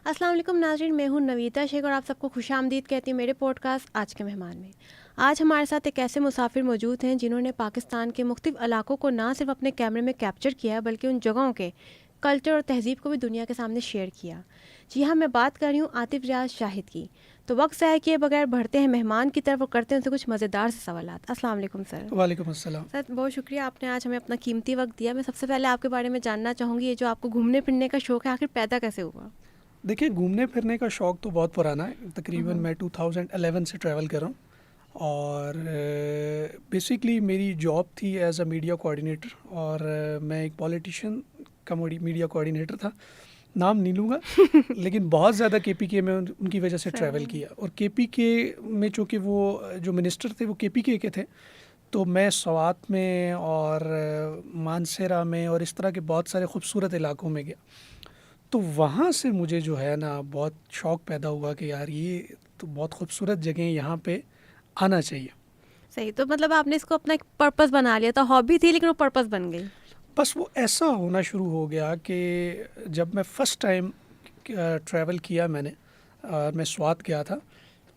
अस्सलाम वालेकुम नाज़रीन, मैं हूं नवीता शेख और आप सबको खुशामदीद कहती हूं मेरे पॉडकास्ट आज के मेहमान में। आज हमारे साथ एक ऐसे मुसाफिर मौजूद हैं जिन्होंने पाकिस्तान के मुख्तलिफ इलाकों को ना सिर्फ अपने कैमरे में कैप्चर किया है बल्कि उन जगहों के कल्चर और तहजीब को भी दुनिया के सामने शेयर किया। जी हाँ, मैं बात कर रही हूँ आतिफ रियाज शाहिद की। तो वक्त ज़ाया किए बगैर बढ़ते हैं मेहमान की तरफ और करते हैं उनसे कुछ मज़ेदार से सवालात। अस्सलाम वालेकुम सर। वालेकुम अस्सलाम। सर बहुत शुक्रिया, आपने आज हमें अपना कीमती वक्त दिया। मैं सबसे पहले आपके बारे में जानना चाहूँगी, ये जो आपको घूमने फिरने का शौक़ है आखिर पैदा कैसे हुआ? देखिए, घूमने फिरने का शौक़ तो बहुत पुराना है। तकरीबन मैं 2011 से ट्रैवल कर रहा हूँ और बेसिकली मेरी जॉब थी एज अ मीडिया कोऑर्डिनेटर और मैं एक पॉलिटिशियन का मीडिया कोऑर्डिनेटर था। नाम नहीं लूँगा लेकिन बहुत ज़्यादा केपीके में उनकी वजह से ट्रैवल किया और केपीके में चूँकि वो जो मिनिस्टर थे वो केपीके के थे, तो मैं स्वात में और मानसेरा में और इस तरह के बहुत सारे खूबसूरत इलाकों में गया। तो वहाँ से मुझे जो है ना बहुत शौक़ पैदा हुआ कि यार ये तो बहुत खूबसूरत जगह है, यहाँ पे आना चाहिए। सही, तो मतलब आपने इसको अपना एक पर्पस बना लिया था। हॉबी थी लेकिन वो पर्पस बन गई। बस वो ऐसा होना शुरू हो गया कि जब मैं फ़र्स्ट टाइम ट्रैवल किया मैंने और मैं स्वात गया था,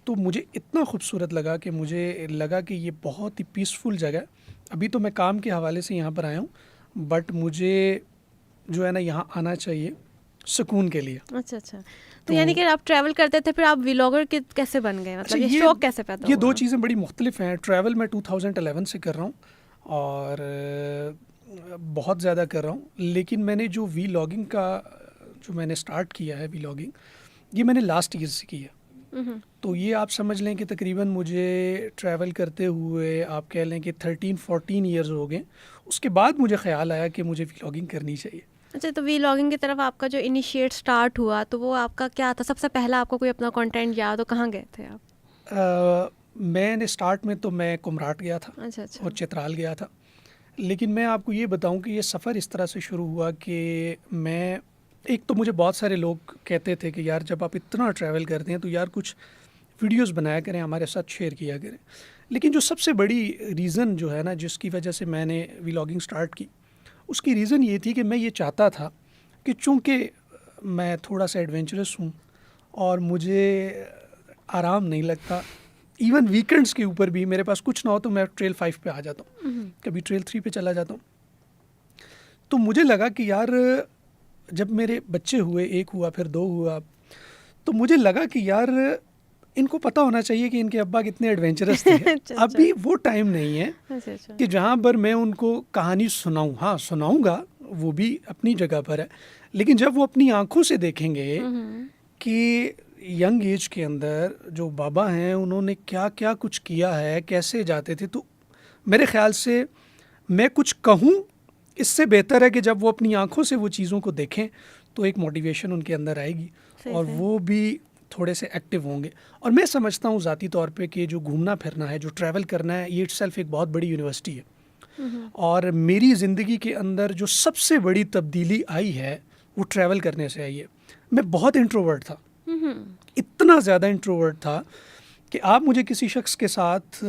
तो मुझे इतना खूबसूरत लगा कि मुझे लगा कि ये बहुत ही पीसफुल जगह है। अभी तो मैं काम के हवाले से यहाँ पर आया हूँ, बट मुझे जो है ना यहाँ आना चाहिए सुकून के लिए। अच्छा। तो यानी कि आप ट्रैवल करते थे, फिर आप व्लॉगर कैसे बन गए? मतलब ये शौक कैसे पैदा हुआ? ये दो चीज़ें बड़ी मुख्तलिफ हैं। ट्रैवल मैं 2011 से कर रहा हूँ और बहुत ज़्यादा कर रहा हूँ, लेकिन मैंने जो व्लॉगिंग का जो मैंने स्टार्ट किया है व्लॉगिंग, ये मैंने लास्ट ईयर से की है। तो ये आप समझ लें कि तकरीबन मुझे ट्रैवल करते हुए आप कह लें कि 13-14 ईयर्स हो गए। उसके बाद मुझे ख़्याल आया कि मुझे व्लॉगिंग करनी चाहिए। अच्छा, तो व्लॉगिंग की तरफ आपका जो इनिशिएट स्टार्ट हुआ तो वो आपका क्या था? सबसे पहला आपको कोई अपना कंटेंट याद हो, कहाँ गए थे आप? मैंने स्टार्ट में तो मैं कुमराट गया था। अच्छा। और चित्राल गया था। लेकिन मैं आपको ये बताऊं कि ये सफ़र इस तरह से शुरू हुआ कि मैं एक तो मुझे बहुत सारे लोग कहते थे कि यार जब आप इतना ट्रैवल करते हैं तो यार कुछ वीडियोस बनाया करें, हमारे साथ शेयर किया करें। लेकिन जो सबसे बड़ी रीज़न जो है ना जिसकी वजह से मैंने व्लॉगिंग स्टार्ट की, उसकी रीज़न ये थी कि मैं ये चाहता था कि चूँकि मैं थोड़ा सा एडवेंचरस हूँ और मुझे आराम नहीं लगता, इवन वीकेंड्स के ऊपर भी मेरे पास कुछ ना हो तो मैं ट्रेल 5 पे आ जाता हूँ, कभी ट्रेल 3 पे चला जाता हूँ। तो मुझे लगा कि यार जब मेरे बच्चे हुए, एक हुआ फिर 2 हुआ, तो मुझे लगा कि यार इनको पता होना चाहिए कि इनके अब्बा कितने एडवेंचरस थे। अच्छा। अभी वो टाइम नहीं है अच्छा। कि जहाँ पर मैं उनको कहानी सुनाऊँ। हाँ, सुनाऊँगा, वो भी अपनी जगह पर है, लेकिन जब वो अपनी आँखों से देखेंगे कि यंग एज के अंदर जो बाबा हैं उन्होंने क्या क्या कुछ किया है, कैसे जाते थे, तो मेरे ख़्याल से मैं कुछ कहूँ इससे बेहतर है कि जब वो अपनी आँखों से वो चीज़ों को देखें तो एक मोटिवेशन उनके अंदर आएगी और वो भी थोड़े से एक्टिव होंगे। और मैं समझता हूँ ज़ाती तौर पे कि जो घूमना फिरना है, जो ट्रैवल करना है, ये इटसेल्फ एक बहुत बड़ी यूनिवर्सिटी है। और मेरी ज़िंदगी के अंदर जो सबसे बड़ी तब्दीली आई है वो ट्रैवल करने से आई है। मैं बहुत इंट्रोवर्ट था, इतना ज़्यादा इंट्रोवर्ट था कि आप मुझे किसी शख्स के साथ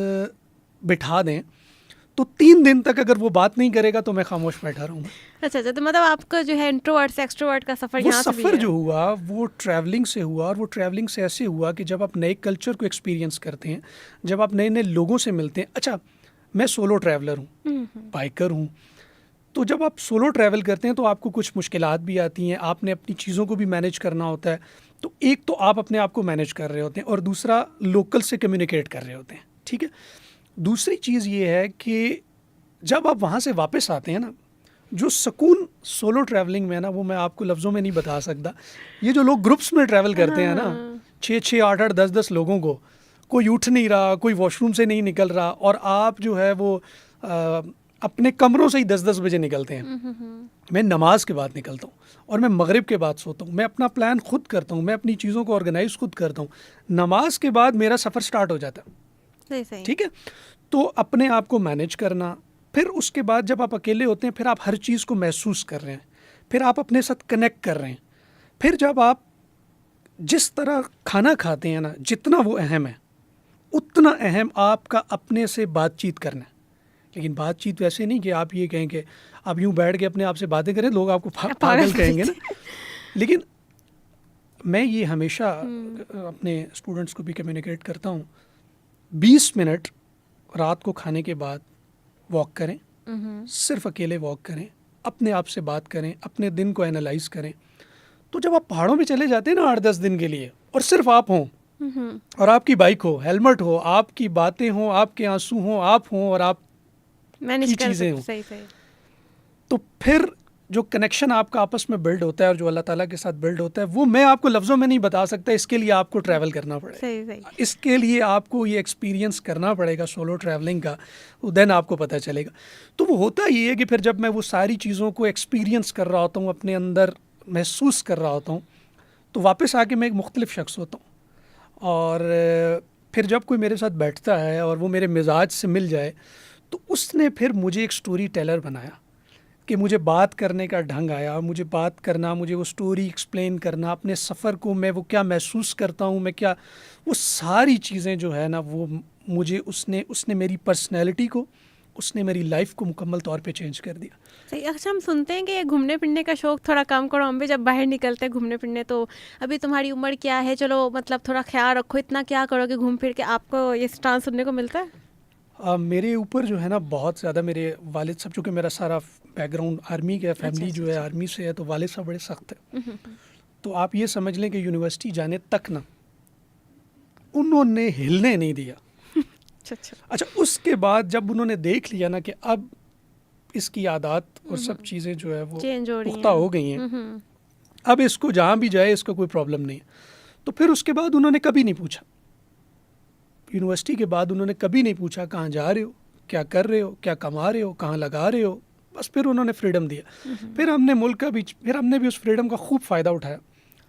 बिठा दें तो 3 दिन तक अगर वो बात नहीं करेगा तो मैं खामोश बैठा रहूँगा। अच्छा, तो मतलब आपका जो है इंट्रोवर्ट से एक्सट्रोवर्ट का सफ़र यहाँ से भी है? वो सफ़र जो हुआ वो ट्रैवलिंग से हुआ और वो ट्रैवलिंग से ऐसे हुआ कि जब आप नए कल्चर को एक्सपीरियंस करते हैं, जब आप नए नए लोगों से मिलते हैं। अच्छा, मैं सोलो ट्रैवलर हूँ, बाइकर हूँ, तो जब आप सोलो ट्रैवल करते हैं तो आपको कुछ मुश्किलात भी आती हैं, आपने अपनी चीज़ों को भी मैनेज करना होता है। तो एक तो आप अपने आप को मैनेज कर रहे होते हैं और दूसरा लोकल से कम्युनिकेट कर रहे होते हैं, ठीक है। दूसरी चीज़ ये है कि जब आप वहाँ से वापस आते हैं ना, जो सुकून सोलो ट्रैवलिंग में है ना, वो मैं आपको लफ्ज़ों में नहीं बता सकता। ये जो लोग ग्रुप्स में ट्रैवल करते हैं ना, 6-6, 8-8, 10-10 लोगों को, कोई उठ नहीं रहा, कोई वॉशरूम से नहीं निकल रहा, और आप जो है वो अपने कमरों से ही 10-10 बजे निकलते हैं। मैं नमाज के बाद निकलता हूँ और मैं मगरिब के बाद सोता हूँ। मैं अपना प्लान खुद करता हूँ, मैं अपनी चीज़ों को ऑर्गेनाइज खुद करता हूँ। नमाज के बाद मेरा सफ़र स्टार्ट हो जाता है। सही। ठीक है, तो अपने आप को मैनेज करना, फिर उसके बाद जब आप अकेले होते हैं फिर आप हर चीज़ को महसूस कर रहे हैं, फिर आप अपने साथ कनेक्ट कर रहे हैं। फिर जब आप जिस तरह खाना खाते हैं ना, जितना वो अहम है उतना अहम आपका अपने से बातचीत करना है। लेकिन बातचीत वैसे नहीं कि आप ये कहें कि आप यूँ बैठ के अपने आप से बातें करें, लोग आपको पागल कहेंगे ना। लेकिन मैं ये हमेशा अपने स्टूडेंट्स को भी कम्युनिकेट करता हूँ, 20 मिनट रात को खाने के बाद वॉक करें, सिर्फ अकेले वॉक करें, अपने आप से बात करें, अपने दिन को एनालाइज करें। तो जब आप पहाड़ों में चले जाते हैं ना 8-10 दिन के लिए, और सिर्फ आप हों और आपकी बाइक हो, हेलमेट हो, आपकी बातें हों, आपके आंसू हों, आप हों और आप मैनेज कर चीज़ें सकते, हों, सही तो फिर जो कनेक्शन आपका आपस में बिल्ड होता है और जो अल्लाह ताला के साथ बिल्ड होता है, वो मैं आपको लफ्ज़ों में नहीं बता सकता। इसके लिए आपको ट्रैवल करना पड़ेगा, सही इसके लिए आपको ये एक्सपीरियंस करना पड़ेगा सोलो ट्रैवलिंग का, देन आपको पता चलेगा। तो वो होता ये है कि फिर जब मैं वो सारी चीज़ों को एक्सपीरियंस कर रहा होता हूँ, अपने अंदर महसूस कर रहा होता हूँ, तो वापस आके मैं एक मुख्तलिफ शख्स होता हूँ। और फिर जब कोई मेरे साथ बैठता है और वो मेरे मिजाज से मिल जाए, तो उसने फिर मुझे एक स्टोरी टेलर बनाया कि मुझे बात करने का ढंग आया, मुझे बात करना, मुझे वो स्टोरी एक्सप्लेन करना, अपने सफ़र को मैं वो क्या महसूस करता हूँ, मैं क्या, वो सारी चीज़ें जो है ना, वो मुझे उसने मेरी पर्सनैलिटी को, उसने मेरी लाइफ को मुकम्मल तौर पे चेंज कर दिया। सही। अच्छा, हम सुनते हैं कि ये घूमने फिरने का शौक थोड़ा कम करो, हम भी जब बाहर निकलते हैं घूमने फिरने, तो अभी तुम्हारी उम्र क्या है, चलो मतलब थोड़ा ख्याल रखो, इतना क्या करोगे घूम फिर के, आपको ये स्टांस सुनने को मिलता है? मेरे ऊपर जो है ना बहुत ज़्यादा, मेरे वालिद साहब, चूँकि मेरा सारा बैकग्राउंड आर्मी का, फैमिली जो है आर्मी से है, तो वालिद साहब बड़े सख्त है। तो आप ये समझ लें कि यूनिवर्सिटी जाने तक ना उन्होंने हिलने नहीं दिया। अच्छा, उसके बाद जब उन्होंने देख लिया ना कि अब इसकी आदत और सब चीज़ें जो है वो चेंज हो रही पुख्ता हो गई हैं, अब इसको जहाँ भी जाए इसका कोई प्रॉब्लम नहीं है, तो फिर उसके बाद उन्होंने कभी नहीं पूछा। यूनिवर्सिटी के बाद उन्होंने कभी नहीं पूछा कहाँ जा रहे हो, क्या कर रहे हो, क्या कमा रहे हो, कहाँ लगा रहे हो, बस फिर उन्होंने फ्रीडम दिया। फिर हमने भी उस फ्रीडम का खूब फ़ायदा उठाया।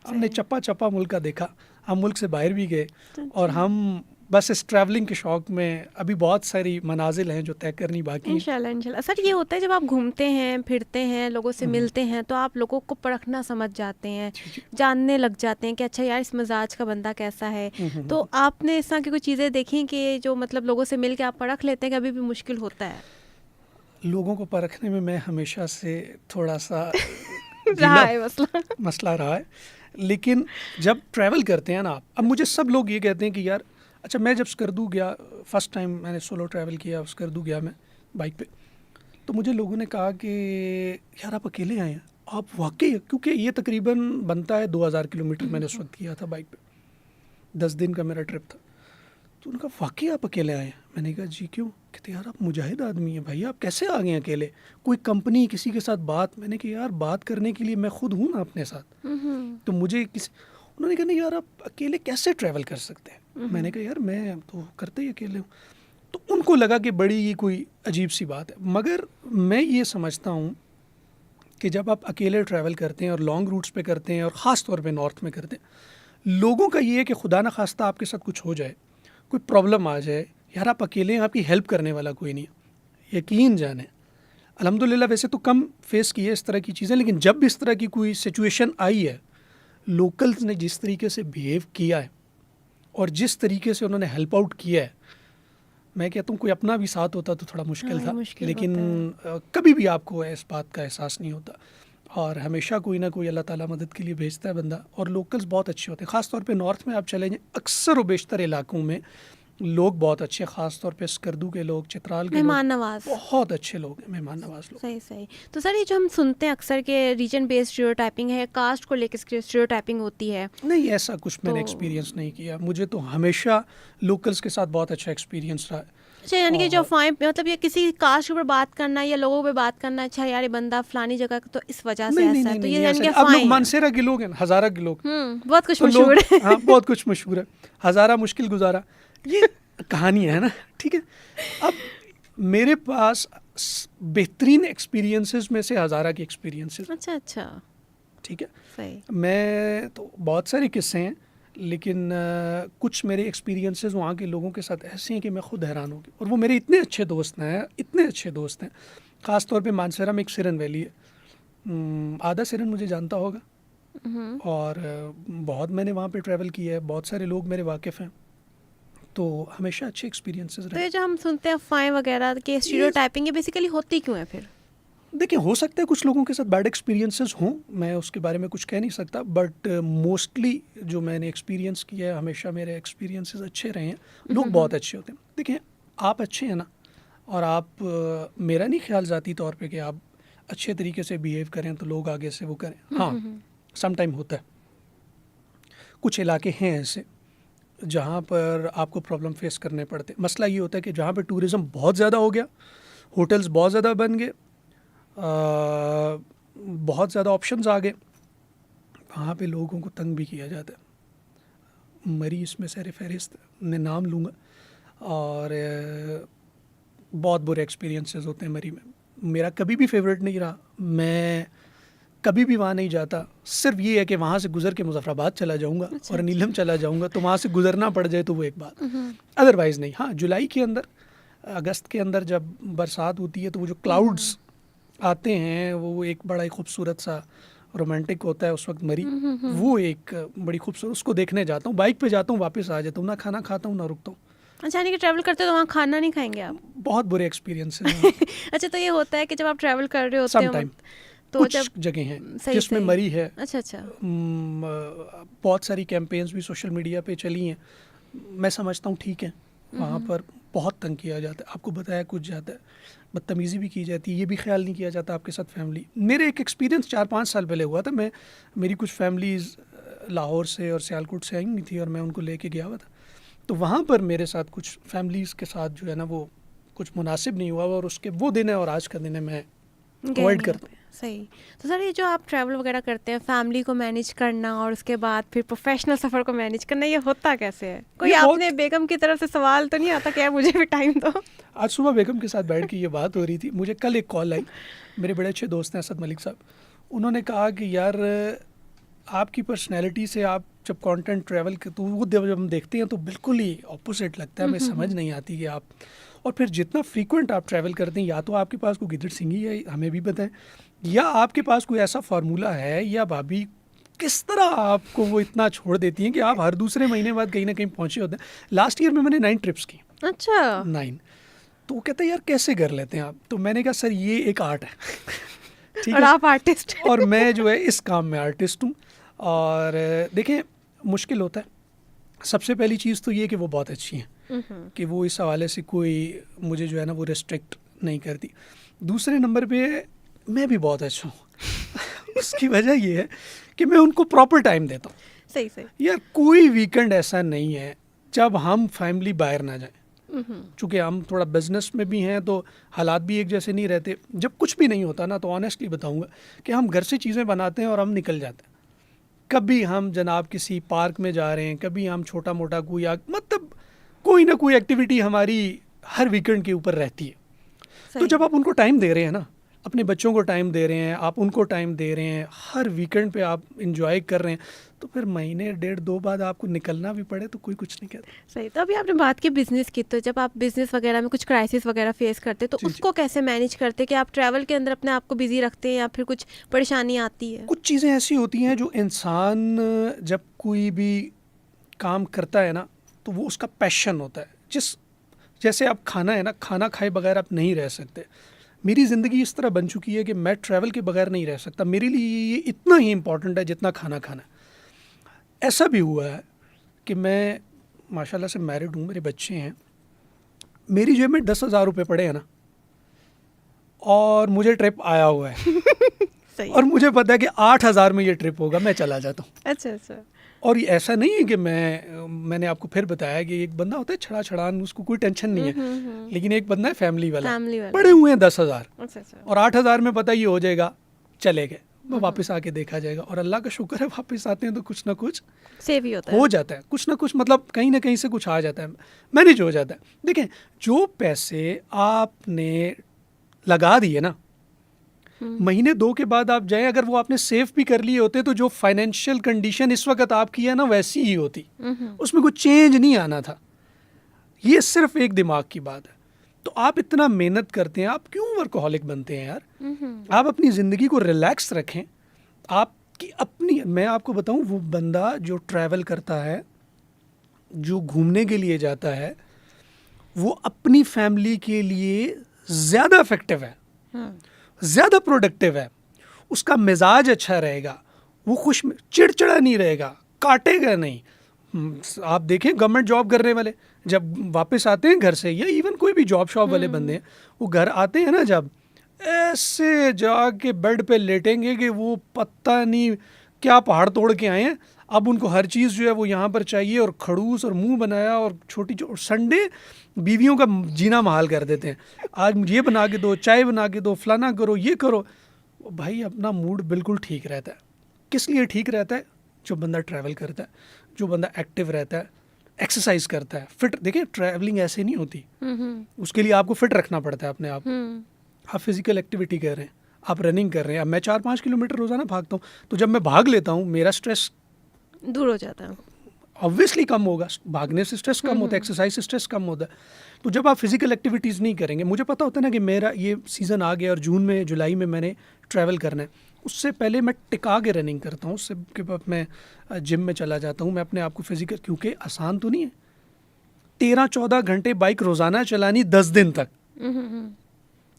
हमने चप्पा चप्पा मुल्क का देखा, हम मुल्क से बाहर भी गए, और हम बस इस ट्रैवलिंग के शौक़ में अभी बहुत सारी मनाजिल हैं जो तय करनी बाकी हैं। इंशाल्लाह। सर, ये होता है जब आप घूमते हैं, फिरते हैं, लोगों से मिलते हैं, तो आप लोगों को परखना समझ जाते हैं, जानने लग जाते हैं कि अच्छा यार इस मिजाज का बंदा कैसा है। तो आपने इस तरह की कोई चीज़ें देखी कि जो मतलब लोगों से मिल के आप परख लेते हैं कि अभी भी मुश्किल होता है? लोगों को परखने में मैं हमेशा से थोड़ा सा रहा है मसला रहा है, लेकिन जब ट्रैवल करते हैं ना आप, अब मुझे सब लोग ये कहते हैं कि यार, अच्छा मैं जब स्कर्दू गया, फ़र्स्ट टाइम मैंने सोलो ट्रैवल किया, स्कर्दू गया मैं बाइक पे, तो मुझे लोगों ने कहा कि यार आप अकेले आए हैं, आप वाकई, क्योंकि ये तकरीबन बनता है 2000 किलोमीटर मैंने उस वक्त किया था बाइक पे, 10 दिन का मेरा ट्रिप था। तो उन्होंने कहा वाकई आप अकेले आए हैं? मैंने कहा जी क्यों? कहते यार आप मुजाहिद आदमी हैं भाई, आप कैसे आ गए अकेले, कोई कंपनी, किसी के साथ बात? मैंने कहा यार बात करने के लिए मैं खुद हूँ ना अपने साथ, तो मुझे उन्होंने कहा नहीं यार आप अकेले कैसे ट्रैवल कर सकते हैं? मैंने कहा यार मैं तो करते ही अकेले हूँ। तो उनको लगा कि बड़ी ही कोई अजीब सी बात है, मगर मैं ये समझता हूँ कि जब आप अकेले ट्रैवल करते हैं और लॉन्ग रूट्स पे करते हैं और ख़ास तौर पे नॉर्थ में करते हैं, लोगों का ये है कि खुदा ना खास्ता आपके साथ कुछ हो जाए, कोई प्रॉब्लम आ जाए, यार आप अकेले हैं, आपकी हेल्प करने वाला कोई नहीं है। यकीन जाने अल्हम्दुलिल्लाह वैसे तो कम फेस की है इस तरह की चीज़ें, लेकिन जब भी इस तरह की कोई सिचुएशन आई है, लोकल्स ने जिस तरीके से बिहेव किया है और जिस तरीके से उन्होंने हेल्प आउट किया है, मैं कहता हूँ कोई अपना भी साथ होता तो थोड़ा मुश्किल था, लेकिन कभी भी आपको इस बात का एहसास नहीं होता, और हमेशा कोई ना कोई अल्लाह ताला मदद के लिए भेजता है बंदा। और लोकल्स बहुत अच्छे होते हैं, ख़ास तौर पे नॉर्थ में आप चले जाएं, अक्सर व बेशतर इलाकों में लोग बहुत अच्छे, ख़ास तौर पे स्कर्दू के लोग, चित्राल के मेहमान नवाज, बहुत अच्छे लोग हैं, मेहमान नवाज लोग। सही। तो सर ये जो हम सुनते हैं अक्सर के रीजन बेस्ड स्टीरियोटाइपिंग है, कास्ट को लेकर स्टीरियोटाइपिंग होती है, नहीं ऐसा कुछ मैंने एक्सपीरियंस नहीं किया, मुझे तो हमेशा लोकल्स के साथ बहुत अच्छा एक्सपीरियंस रहा है। अच्छा, यानी कि जो फाइन मतलब ये किसी कास्ट के ऊपर बात करना या लोगों पे बात करना, अच्छा यार ये बंदा फलानी जगह का तो इस वजह से ऐसा है, तो ये यानी कि अब लोग मानसेरा के लोग हैं, हज़ारा के लोग, बहुत कुछ मशहूर है। हाँ बहुत कुछ मशहूर है, हज़ारा मुश्किल गुजारा, ये कहानी है ना, ठीक है। अब मेरे पास बेहतरीन एक्सपीरियंसेस में से हज़ारा के एक्सपीरियंसेस। अच्छा, ठीक है, सही। मैं तो बहुत सारे किस्से हैं, लेकिन कुछ मेरे एक्सपीरियंसेस वहाँ के लोगों के साथ ऐसे हैं कि मैं खुद हैरान हो गया, और वो मेरे इतने अच्छे दोस्त हैं, ख़ास तौर पे मानसेरा में एक सिरन वैली है, आधा सिरन मुझे जानता होगा, और बहुत मैंने वहाँ पे ट्रैवल किया है, बहुत सारे लोग मेरे वाकिफ़ हैं, तो हमेशा अच्छे एक्सपीरियंसेस रहे। तो ये जो हम सुनते हैं अफवाहें वगैरह के स्टीरियोटाइपिंग, ये बेसिकली होती क्यों है फिर? देखिए, हो सकता है कुछ लोगों के साथ बैड एक्सपीरियंसेस हों, मैं उसके बारे में कुछ कह नहीं सकता, बट मोस्टली जो मैंने एक्सपीरियंस किया है हमेशा मेरे एक्सपीरियंसेस अच्छे रहे हैं, लोग बहुत अच्छे होते हैं। देखिए, आप अच्छे हैं ना, और आप मेरा नहीं ख्याल ज़ाती तौर पे कि आप अच्छे तरीके से बिहेव करें तो लोग आगे से वो करें। हाँ, सम टाइम होता है, कुछ इलाके हैं ऐसे जहाँ पर आपको प्रॉब्लम फेस करने पड़ते। मसला ये होता है कि जहाँ पे टूरिज़्म बहुत ज़्यादा हो गया, होटल्स बहुत ज़्यादा बन गए, बहुत ज़्यादा ऑप्शंस आ गए, वहाँ पे लोगों को तंग भी किया जाता है। मरी इसमें सर फहरिस्त मैं नाम लूँगा, और बहुत बुरे एक्सपीरियंसेस होते हैं मरी में। मेरा कभी भी फेवरेट नहीं रहा, मैं कभी भी वहाँ नहीं जाता। सिर्फ ये है कि वहाँ से गुजर के मुजफ्फराबाद चला जाऊँगा और नीलम चला जाऊँगा, तो वहाँ से गुजरना पड़ जाए तो वो एक बात, अदरवाइज़ नहीं। हाँ, जुलाई के अंदर, अगस्त के अंदर जब बरसात होती है तो वो जो क्लाउड्स आते हैं वो एक बड़ा ही खूबसूरत सा रोमांटिक होता है उस वक्त मरी, वो एक बड़ी खूबसूरत, उसको देखने जाता हूँ, बाइक पे जाता हूँ, वापस आ जाता हूँ, ना खाना खाता हूँ ना रुकता हूँ। अच्छा, यानी कि ट्रैवल करते तो वहाँ खाना नहीं खाएंगे आप? बहुत बुरे एक्सपीरियंस हैं। अच्छा, तो ये होता है कि जब आप ट्रैवल कर रहे होते सम हो टाइम तो कुछ जब जगह हैं सही जिसमें सही मरी है। अच्छा बहुत सारी कैंपेन्स भी सोशल मीडिया पे चली हैं, मैं समझता हूँ ठीक है, वहाँ पर बहुत तंग किया जाता है, आपको बताया कुछ जाता है, बदतमीज़ी भी की जाती है, ये भी ख्याल नहीं किया जाता आपके साथ फैमिली। मेरे एक एक्सपीरियंस 4-5 साल पहले हुआ था, मेरी कुछ फैमिलीज़ लाहौर से और सियालकोट से आई हुई थी और मैं उनको लेके गया हुआ था, तो वहाँ पर मेरे साथ कुछ फैमिलीज़ के साथ जो है ना वो कुछ मुनासिब नहीं हुआ, और उसके वो दिन है और आज का दिन है मैं अवॉइड करता हूँ। सही। तो सर, ये जो आप ट्रैवल वगैरह करते हैं, फैमिली को मैनेज करना और उसके बाद फिर प्रोफेशनल सफ़र को मैनेज करना, ये होता कैसे है? कोई आपने बेगम की तरफ से सवाल तो नहीं आता कि यार मुझे भी टाइम दो? आज सुबह बेगम के साथ बैठ के ये बात हो रही थी, मुझे कल एक कॉल आई, मेरे बड़े अच्छे दोस्त हैं असद मलिक साहब, उन्होंने कहा कि यार आपकी पर्सनैलिटी से आप जब कंटेंट ट्रैवल के तो वो जब हम देखते हैं तो बिल्कुल ही ऑपोजिट लगता है, हमें समझ नहीं आती कि आप, और फिर जितना फ्रीक्वेंट आप ट्रैवल करते हैं, या तो आपके पास कोई गिदड़ सिंगी है, हमें भी बताएं, या आपके पास कोई ऐसा फार्मूला है, या भाभी किस तरह आपको वो इतना छोड़ देती हैं कि आप हर दूसरे महीने बाद कहीं ना कहीं पहुँचे होते हैं। लास्ट ईयर में मैंने 9 ट्रिप्स की। अच्छा, 9। तो वो कहते हैं यार कैसे कर लेते हैं आप, तो मैंने कहा सर ये एक आर्ट है। ठीक और है, आप आर्टिस्ट हैं। और मैं जो है इस काम में आर्टिस्ट हूँ। और देखें, मुश्किल होता है, सबसे पहली चीज़ तो ये कि वो बहुत अच्छी हैं कि वो इस हवाले से कोई मुझे जो है ना वो रिस्ट्रिक्ट नहीं करती। दूसरे नंबर पे मैं भी बहुत अच्छा हूँ। उसकी वजह ये है कि मैं उनको प्रॉपर टाइम देता हूँ। सही सही। यार कोई वीकेंड ऐसा नहीं है जब हम फैमिली बाहर ना जाएं, चूँकि हम थोड़ा बिजनेस में भी हैं तो हालात भी एक जैसे नहीं रहते। जब कुछ भी नहीं होता ना तो ऑनेस्टली बताऊंगा कि हम घर से चीज़ें बनाते हैं और हम निकल जाते हैं। कभी हम जनाब किसी पार्क में जा रहे हैं, कभी हम छोटा मोटा कोई मतलब कोई ना कोई एक्टिविटी हमारी हर वीकेंड के ऊपर रहती है। तो जब आप उनको टाइम दे रहे हैं ना, अपने बच्चों को टाइम दे रहे हैं, आप उनको टाइम दे रहे हैं, हर वीकेंड पे आप इंजॉय कर रहे हैं, तो फिर महीने 1.5-2 बाद आपको निकलना भी पड़े तो कोई कुछ नहीं कहता। सही। तो अभी आपने बात की बिजनेस की, तो जब आप बिजनेस वगैरह में कुछ क्राइसिस वगैरह फेस करते तो उसको कैसे मैनेज करते, कि आप ट्रैवल के अंदर अपने आप को बिजी रखते हैं या फिर कुछ परेशानी आती है? कुछ चीज़ें ऐसी होती हैं जो इंसान जब कोई भी काम करता है ना तो वो उसका पैशन होता है। जैसे आप खाना है ना, खाना खाए बगैर आप नहीं रह सकते। मेरी ज़िंदगी इस तरह बन चुकी है कि मैं ट्रैवल के बगैर नहीं रह सकता। मेरे लिए ये इतना ही इम्पॉर्टेंट है जितना खाना खाना। ऐसा भी हुआ है कि मैं माशाल्लाह से मैरिड हूँ, मेरे बच्चे हैं, मेरी जेब में 10,000 रुपये पड़े हैं ना और मुझे ट्रिप आया हुआ है सही। और मुझे पता है कि 8,000 में ये ट्रिप होगा, मैं चला जाता हूँ। अच्छा। और ये ऐसा नहीं है कि मैंने आपको फिर बताया कि एक बंदा होता है छड़ान, उसको कोई टेंशन नहीं है, लेकिन एक बंदा है फैमिली वाला, पड़े हुए हैं 10,000 और 8,000 में पता ये हो जाएगा, चले गए, वो वापस आके देखा जाएगा। और अल्लाह का शुक्र है वापस आते हैं तो कुछ ना कुछ सेव ही होता हो जाता है, कुछ ना कुछ मतलब कहीं ना कहीं से कुछ आ जाता है, मैनेज हो जाता है। देखें, जो पैसे आपने लगा दिए ना, महीने 2 के बाद आप जाएं, अगर वो आपने सेव भी कर लिए होते तो जो फाइनेंशियल कंडीशन इस वक्त आपकी है ना वैसी ही होती, उसमें कोई चेंज नहीं आना था। ये सिर्फ एक दिमाग की बात है। तो आप इतना मेहनत करते हैं, आप क्यों वर्कोहॉलिक बनते हैं यार? आप अपनी ज़िंदगी को रिलैक्स रखें। आपकी अपनी, मैं आपको बताऊं, वो बंदा जो ट्रैवल करता है, जो घूमने के लिए जाता है, वो अपनी फैमिली के लिए ज़्यादा इफेक्टिव है। ज़्यादा प्रोडक्टिव है, उसका मिजाज अच्छा रहेगा, वो खुश चिड़चिड़ा नहीं रहेगा, काटेगा नहीं। आप देखें गवर्नमेंट जॉब करने वाले जब वापस आते हैं घर से, या इवन कोई भी जॉब शॉप वाले बंदे हैं, वो घर आते हैं ना, जब ऐसे जाके बेड पे लेटेंगे कि वो पता नहीं क्या पहाड़ तोड़ के आए हैं। अब उनको हर चीज़ जो है वो यहाँ पर चाहिए, और खड़ूस और मुंह बनाया, और छोटी संडे बीवियों का जीना महाल कर देते हैं। आज ये बना के दो, चाय बना के दो, फलाना करो, ये करो। भाई अपना मूड बिल्कुल ठीक रहता है। किस लिए ठीक रहता है? जो बंदा ट्रैवल करता है, जो बंदा एक्टिव रहता है, एक्सरसाइज करता है, फिट। देखिए ट्रैवलिंग ऐसे नहीं होती, उसके लिए आपको फिट रखना पड़ता है अपने आप। आप फिजिकल एक्टिविटी कर रहे हैं, आप रनिंग कर रहे हैं। अब मैं 4-5 किलोमीटर रोजाना भागता हूँ, तो जब मैं भाग लेता हूँ मेरा स्ट्रेस दूर हो जाता है, ऑब्वियसली कम होगा। भागने से स्ट्रेस कम होता है, एक्सरसाइज से स्ट्रेस कम होता है। तो जब आप फिजिकल एक्टिविटीज़ नहीं करेंगे, मुझे पता होता है ना कि मेरा ये सीज़न आ गया और जून में जुलाई में मैंने ट्रैवल करना है, उससे पहले मैं टिका के रनिंग करता हूँ, उससे के बाद मैं जिम में चला जाता हूँ। मैं अपने आप को फिजिकल, क्योंकि आसान तो नहीं है 13-14 घंटे बाइक रोज़ाना चलानी 10 दिन तक।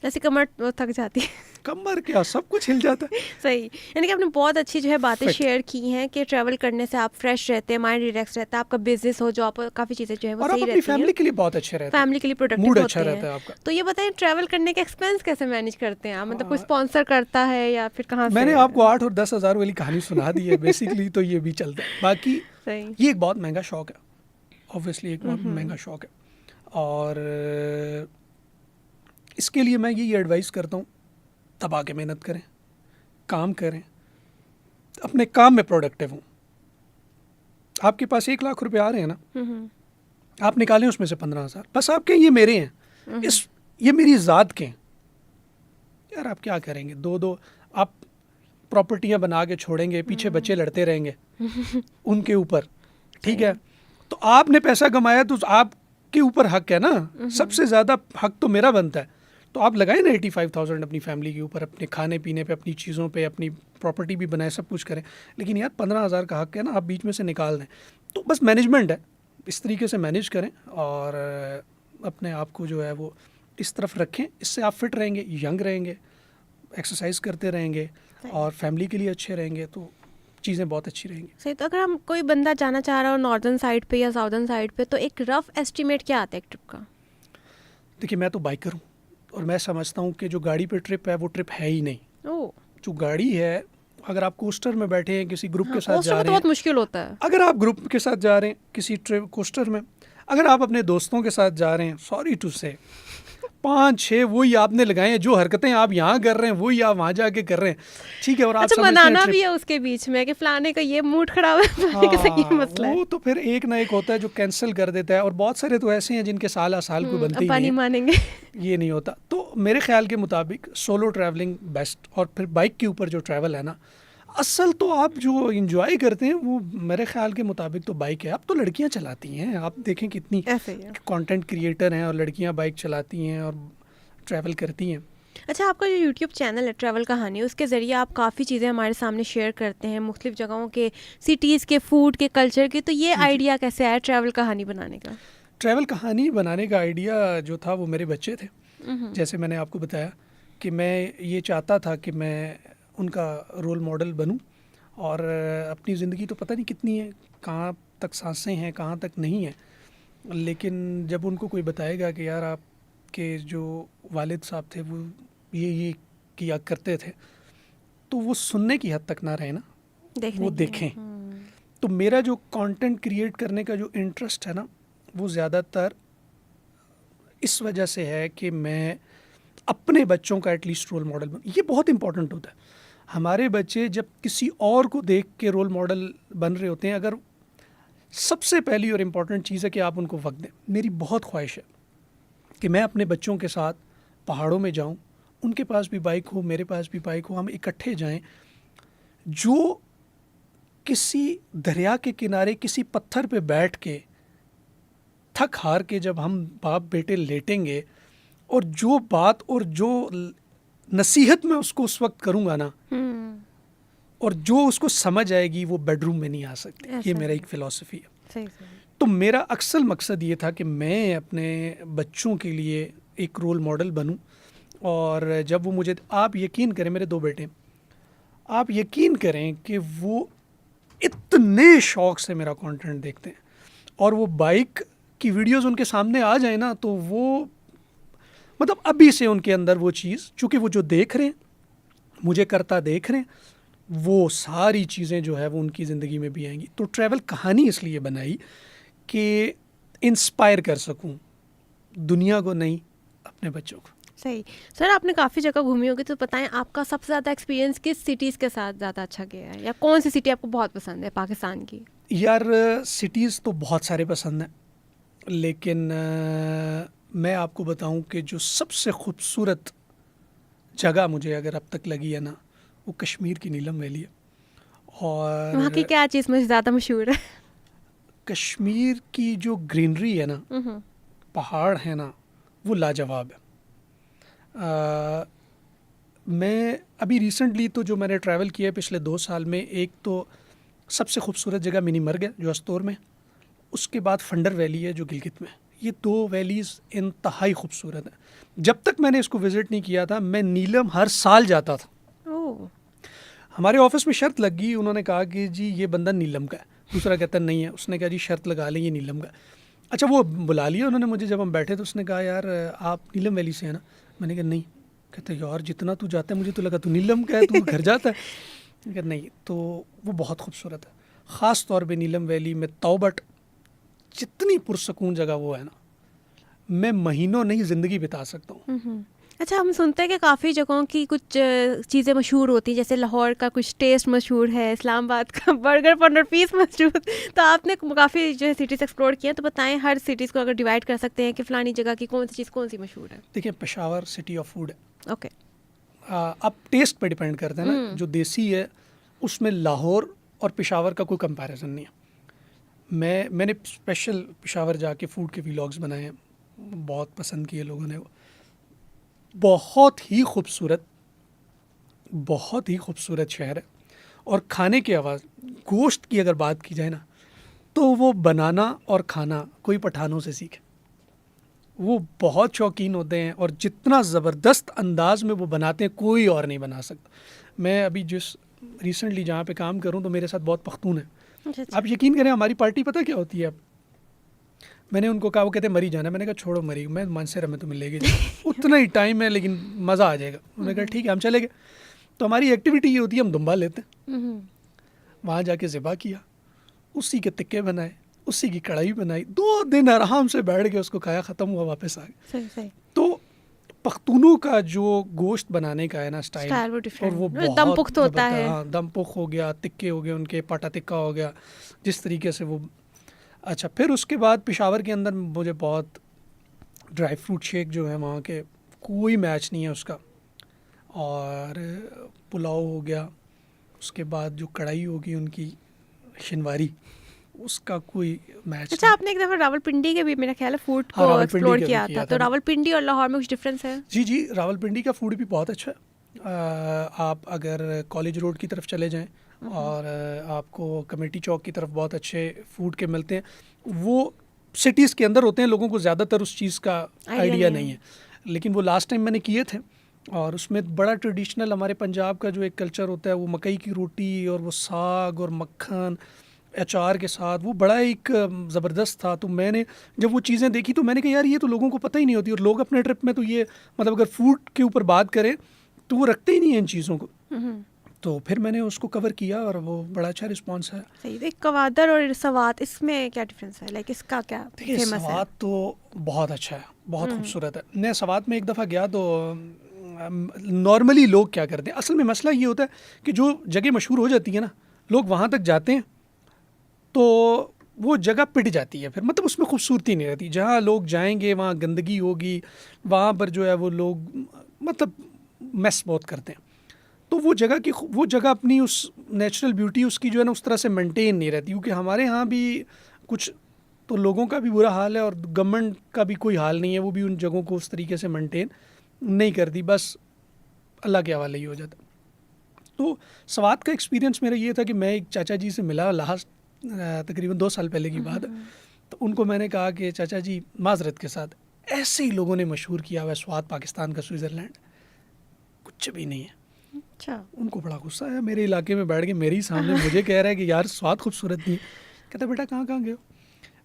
ऐसे कमर थक जाती है। कमर क्या, सब कुछ हिल जाता है। सही, यानी कि आपने बहुत अच्छी जो है बातें Fit. शेयर की हैं कि ट्रैवल करने से आप फ्रेश रहते हैं, माइंड रिलैक्स रहता है, आपका बिजनेस हो, जॉब, काफ़ी चीज़ें जो है वो और सही आप अपनी रहती हैं, फैमिली के लिए बहुत अच्छे रहते हैं, फैमिली के लिए प्रोडक्टिव मूड होते अच्छा रहता हैं। है आपका। तो ये बताएं ट्रैवल करने के एक्सपेंस कैसे मैनेज करते हैं आप? मतलब कोई स्पॉन्सर करता है या फिर कहाँ से? मैंने आपको 8 और 10 हज़ार वाली कहानी सुना दी है बेसिकली, तो ये भी चलता है। बाकी सही, ये एक बहुत महंगा शौक है, ऑब्वियसली एक बहुत महंगा शौक है। और इसके लिए मैं यही एडवाइस करता हूँ, दबा के मेहनत करें, काम करें, अपने काम में प्रोडक्टिव हों। आपके पास 1 लाख रुपए आ रहे हैं ना, आप निकालें उसमें से 15,000, बस आपके, ये मेरे हैं, ये मेरी ज़ात के हैं। यार आप क्या करेंगे, 2-2 आप प्रॉपर्टियां बना के छोड़ेंगे, पीछे बच्चे लड़ते रहेंगे उनके ऊपर, ठीक है? तो आपने पैसा कमाया तो आपके ऊपर हक है ना, सबसे ज़्यादा हक तो मेरा बनता है। तो आप लगाएं ना 85,000 अपनी फैमिली के ऊपर, अपने खाने पीने पे, अपनी चीज़ों पे, अपनी प्रॉपर्टी भी बनाए, सब कुछ करें। लेकिन यार 15,000 का हक है ना, आप बीच में से निकाल दें। तो बस मैनेजमेंट है, इस तरीके से मैनेज करें और अपने आप को जो है वो इस तरफ रखें। इससे आप फिट रहेंगे, यंग रहेंगे, एक्सरसाइज करते रहेंगे और फैमिली के लिए अच्छे रहेंगे, तो चीज़ें बहुत अच्छी रहेंगी। सही। तो अगर हम कोई बंदा जाना चाह रहा हो नॉर्दर्न साइड पे या साउदर्न साइड पे, तो एक रफ एस्टिमेट क्या आता है एक ट्रिप का? देखिए मैं तो बाइकर हूँ और मैं समझता हूँ कि जो गाड़ी पे ट्रिप है वो ट्रिप है ही नहीं। जो गाड़ी है, अगर आप कोस्टर में बैठे हैं किसी ग्रुप के साथ जा रहे हैं, बहुत मुश्किल होता है। अगर आप ग्रुप के साथ जा रहे हैं किसी ट्रिप कोस्टर में, अगर आप अपने दोस्तों के साथ जा रहे हैं, सॉरी टू से 5-6 वही आपने लगाए हैं, जो हरकतें आप यहाँ कर रहे हैं वही आप वहाँ जाके कर रहे हैं, ठीक है? और आप अच्छा, मनाना भी है उसके बीच में कि फलाने का ये मूड खराब है, फलाने का ये मसला है, वो तो फिर एक ना एक होता है जो कैंसिल कर देता है। और बहुत सारे तो ऐसे हैं जिनके साल कोई बनते ही नहीं मानेंगे ये नहीं होता। तो मेरे ख्याल के मुताबिक सोलो ट्रैवलिंग बेस्ट। और फिर बाइक के ऊपर जो ट्रैवल है ना, असल तो आप जो इंजॉय करते हैं वो मेरे ख्याल के मुताबिक तो बाइक है। अब तो लड़कियां चलाती हैं, आप देखें कितनी कंटेंट क्रिएटर हैं और लड़कियां बाइक चलाती हैं और ट्रैवल करती हैं। अच्छा, आपका जो यूट्यूब चैनल है ट्रैवल कहानी, उसके ज़रिए आप काफ़ी चीज़ें हमारे सामने शेयर करते हैं, मुख्तलिफ जगहों के, सिटीज़ के, फूड के, कल्चर के। तो ये आइडिया कैसे आया ट्रैवल कहानी बनाने का? ट्रैवल कहानी बनाने का आइडिया जो था वो मेरे बच्चे थे। जैसे मैंने आपको बताया कि मैं ये चाहता था कि मैं उनका रोल मॉडल बनूं, और अपनी ज़िंदगी तो पता नहीं कितनी है, कहाँ तक सांसें हैं, कहाँ तक नहीं है, लेकिन जब उनको कोई बताएगा कि यार आपके जो वालिद साहब थे वो ये किया करते थे, तो वो सुनने की हद तक ना रहे ना, वो देखें। तो मेरा जो कंटेंट क्रिएट करने का जो इंटरेस्ट है ना, वो ज़्यादातर इस वजह से है कि मैं अपने बच्चों का एटलीस्ट रोल मॉडल बन। ये बहुत इंपॉर्टेंट होता है। हमारे बच्चे जब किसी और को देख के रोल मॉडल बन रहे होते हैं, अगर सबसे पहली और इम्पॉर्टेंट चीज़ है कि आप उनको वक्त दें। मेरी बहुत ख्वाहिश है कि मैं अपने बच्चों के साथ पहाड़ों में जाऊं, उनके पास भी बाइक हो, मेरे पास भी बाइक हो, हम इकट्ठे जाएं। जो किसी दरिया के किनारे किसी पत्थर पे बैठ के थक हार के जब हम बाप बेटे लेटेंगे, और जो बात और जो नसीहत मैं उसको उस वक्त करूँगा ना, और जो उसको समझ आएगी, वो बेडरूम में नहीं आ सकती। ये मेरा एक फ़िलॉसफी है। सही। तो मेरा अक्सर मकसद ये था कि मैं अपने बच्चों के लिए एक रोल मॉडल बनूं, और जब वो मुझे, आप यकीन करें, मेरे 2 बेटे, आप यकीन करें कि वो इतने शौक से मेरा कंटेंट देखते हैं, और वो बाइक की वीडियोस उनके सामने आ जाए ना, तो वो मतलब अभी से उनके अंदर वो चीज़, चूँकि वो जो देख रहे हैं, मुझे करता देख रहे हैं, वो सारी चीज़ें जो है वो उनकी ज़िंदगी में भी आएंगी। तो ट्रैवल कहानी इसलिए बनाई कि इंस्पायर कर सकूं दुनिया को, नहीं अपने बच्चों को। सही। सर, आपने काफ़ी जगह घूमी होगी, तो बताएं आपका सबसे ज़्यादा एक्सपीरियंस किस सिटीज़ के साथ ज़्यादा अच्छा गया है, या कौन सी सिटी आपको बहुत पसंद है पाकिस्तान की? यार सिटीज़ तो बहुत सारे पसंद हैं, लेकिन मैं आपको बताऊं कि जो सबसे खूबसूरत जगह मुझे अगर अब तक लगी है ना, वो कश्मीर की नीलम वैली है। वहाँ की और क्या चीज़ मुझे ज़्यादा मशहूर है? कश्मीर की जो ग्रीनरी है ना, पहाड़ है ना, वो लाजवाब है। मैं अभी रिसेंटली तो जो मैंने ट्रैवल किया है पिछले 2 साल में, एक तो सबसे खूबसूरत जगह मिनी मर्ग है जो अस्तोर में, उसके बाद फंडर वैली है जो गिलगित में। ये 2 वैलीज़ इंतहाई खूबसूरत हैं। जब तक मैंने इसको विज़िट नहीं किया था, मैं नीलम हर साल जाता था। ओह। हमारे ऑफिस में शर्त लग गई, उन्होंने कहा कि जी ये बंदा नीलम का है, दूसरा कहता नहीं है, उसने कहा जी शर्त लगा लें ये नीलम का। अच्छा, वो बुला लिया उन्होंने मुझे, जब हम बैठे तो उसने कहा यार आप नीलम वैली से हैं ना? मैंने कहा नहीं। कहते यार जितना तू जाता है मुझे तो लगा तू नीलम का है, तू घर जाता है। मैंने कहा नहीं। तो वो बहुत खूबसूरत है, ख़ास तौर पे नीलम वैली में तौबट, जितनी पुरसकून जगह वो है ना, मैं महीनों नहीं ज़िंदगी बिता सकता हूँ। अच्छा, हम सुनते हैं कि काफ़ी जगहों की कुछ चीज़ें मशहूर होती हैं, जैसे लाहौर का कुछ टेस्ट मशहूर है, इस्लामाबाद का बर्गर 15 पीस मशहूर। तो आपने काफ़ी जो है सिटीज़ एक्सप्लोर किए हैं, तो बताएं हर सिटीज़ को अगर डिवाइड कर सकते हैं कि फ़लानी जगह की कौन सी चीज़ कौन सी मशहूर है? देखिए, पेशावर सिटी ऑफ फूड है। ओके। अब टेस्ट पे डिपेंड करता है ना, जो देसी है उसमें लाहौर और पेशावर का कोई कंपैरिजन नहीं है। मैंने स्पेशल पेशावर जाके फूड के व्लॉग्स बनाए हैं, बहुत पसंद किए लोगों ने। वो बहुत ही खूबसूरत शहर है, और खाने की आवाज़, गोश्त की अगर बात की जाए ना, तो वो बनाना और खाना कोई पठानों से सीखे। वो बहुत शौकीन होते हैं, और जितना ज़बरदस्त अंदाज में वो बनाते हैं कोई और नहीं बना सकता। मैं अभी जिस रिसेंटली जहाँ पे काम करूँ, तो मेरे साथ बहुत पख्तून है। अच्छा। आप यकीन करें, हमारी पार्टी पता क्या होती है अब? मैंने उनको कहा, वो कहते मरी जाना। मैंने कहा छोड़ो मरी, मैं मानसर में तो मिलेगी उतना ही टाइम है, लेकिन मज़ा आ जाएगा। उन्होंने कहा ठीक है, हम चले गए। तो हमारी एक्टिविटी ये होती है, हम दुम्बा लेते हैं, वहाँ जाके ज़िबा किया, उसी के तिक्के बनाए, उसी की कढ़ाई बनाई, 2 दिन आराम से बैठ के उसको खाया, ख़त्म हुआ, वापस आ गए। सही। तो पख्तूनों का जो गोश्त बनाने का है ना स्टाइल, वो और डिफरेंट, वो बहुत दम पुख्त होता ज़बरदस्त। है। हाँ, दम पुख्त हो गया, तिक्के हो गए उनके, पाटा तिक्का हो गया, जिस तरीके से वो। अच्छा, फिर उसके बाद पेशावर के अंदर मुझे बहुत ड्राई फ्रूट शेक जो है वहाँ के, कोई मैच नहीं है उसका। और पुलाव हो गया, उसके बाद जो कढ़ाई होगी उनकी शिनवारी, उसका कोई मैच अच्छा, नहीं। आपने एक दफ़ा रावलपिंडी के भी मेरा ख्याल है फूड हाँ, को रावलपिंडी एक्सप्लोर का भी किया किया था, था। तो रावलपिंडी और लाहौर में कुछ डिफरेंस है? जी, रावलपिंडी का फूड भी बहुत अच्छा है। आप अगर कॉलेज रोड की तरफ चले जाएं, और आपको कमेटी चौक की तरफ बहुत अच्छे फूड के मिलते हैं। वो सिटीज़ के अंदर होते हैं, लोगों को ज़्यादातर उस चीज़ का आइडिया नहीं है। लेकिन वो लास्ट टाइम मैंने किए थे, और उसमें बड़ा ट्रेडिशनल हमारे पंजाब का जो एक कल्चर होता है, वो मकई की रोटी और वो साग और मक्खन अचार के साथ, वो बड़ा एक ज़बरदस्त था। तो मैंने जब वो चीज़ें देखी, तो मैंने कहा यार ये तो लोगों को पता ही नहीं होती, और लोग अपने ट्रिप में तो ये, मतलब अगर फूड के ऊपर बात करें तो वो रखते ही नहीं हैं इन चीज़ों को। तो फिर मैंने उसको कवर किया, और वो बड़ा अच्छा रिस्पॉन्स है। सही। एक कवादर और सवात, इसमें क्या डिफरेंस है? लाइक इसका क्या देखिए, फेमस है? सवात तो बहुत अच्छा है, बहुत खूबसूरत है। मैं सवात में एक दफ़ा गया, तो नॉर्मली लोग क्या करते हैं, असल में मसला ये होता है कि जो जगह मशहूर हो जाती है ना, लोग वहाँ तक जाते हैं, तो वो जगह पिट जाती है फिर, मतलब उसमें खूबसूरती नहीं रहती। जहाँ लोग जाएंगे वहाँ गंदगी होगी, वहाँ पर जो है वो लोग मतलब मेस बहुत करते हैं। तो वो जगह अपनी उस नेचुरल ब्यूटी उसकी जो है ना, उस तरह से मेंटेन नहीं रहती। क्योंकि हमारे यहाँ भी कुछ तो लोगों का भी बुरा हाल है, और गवर्नमेंट का भी कोई हाल नहीं है, वो भी उन जगहों को उस तरीके से मेंटेन नहीं करती, बस अल्लाह के हवाले ही हो जाता। तो सवात का एक्सपीरियंस मेरा ये था कि मैं एक चाचा जी से मिला, लास्ट तकरीबन 2 साल पहले की बात है। तो उनको मैंने कहा कि चाचा जी, माजरत के साथ, ऐसे ही लोगों ने मशहूर किया हुआ है स्वाद पाकिस्तान का स्विट्ज़रलैंड, कुछ भी नहीं है। अच्छा। उनको बड़ा गुस्सा आया, मेरे इलाके में बैठ के मेरे ही सामने मुझे कह रहा है कि यार स्वाद खूबसूरत नहीं है। कहता बेटा कहाँ कहाँ गए हो?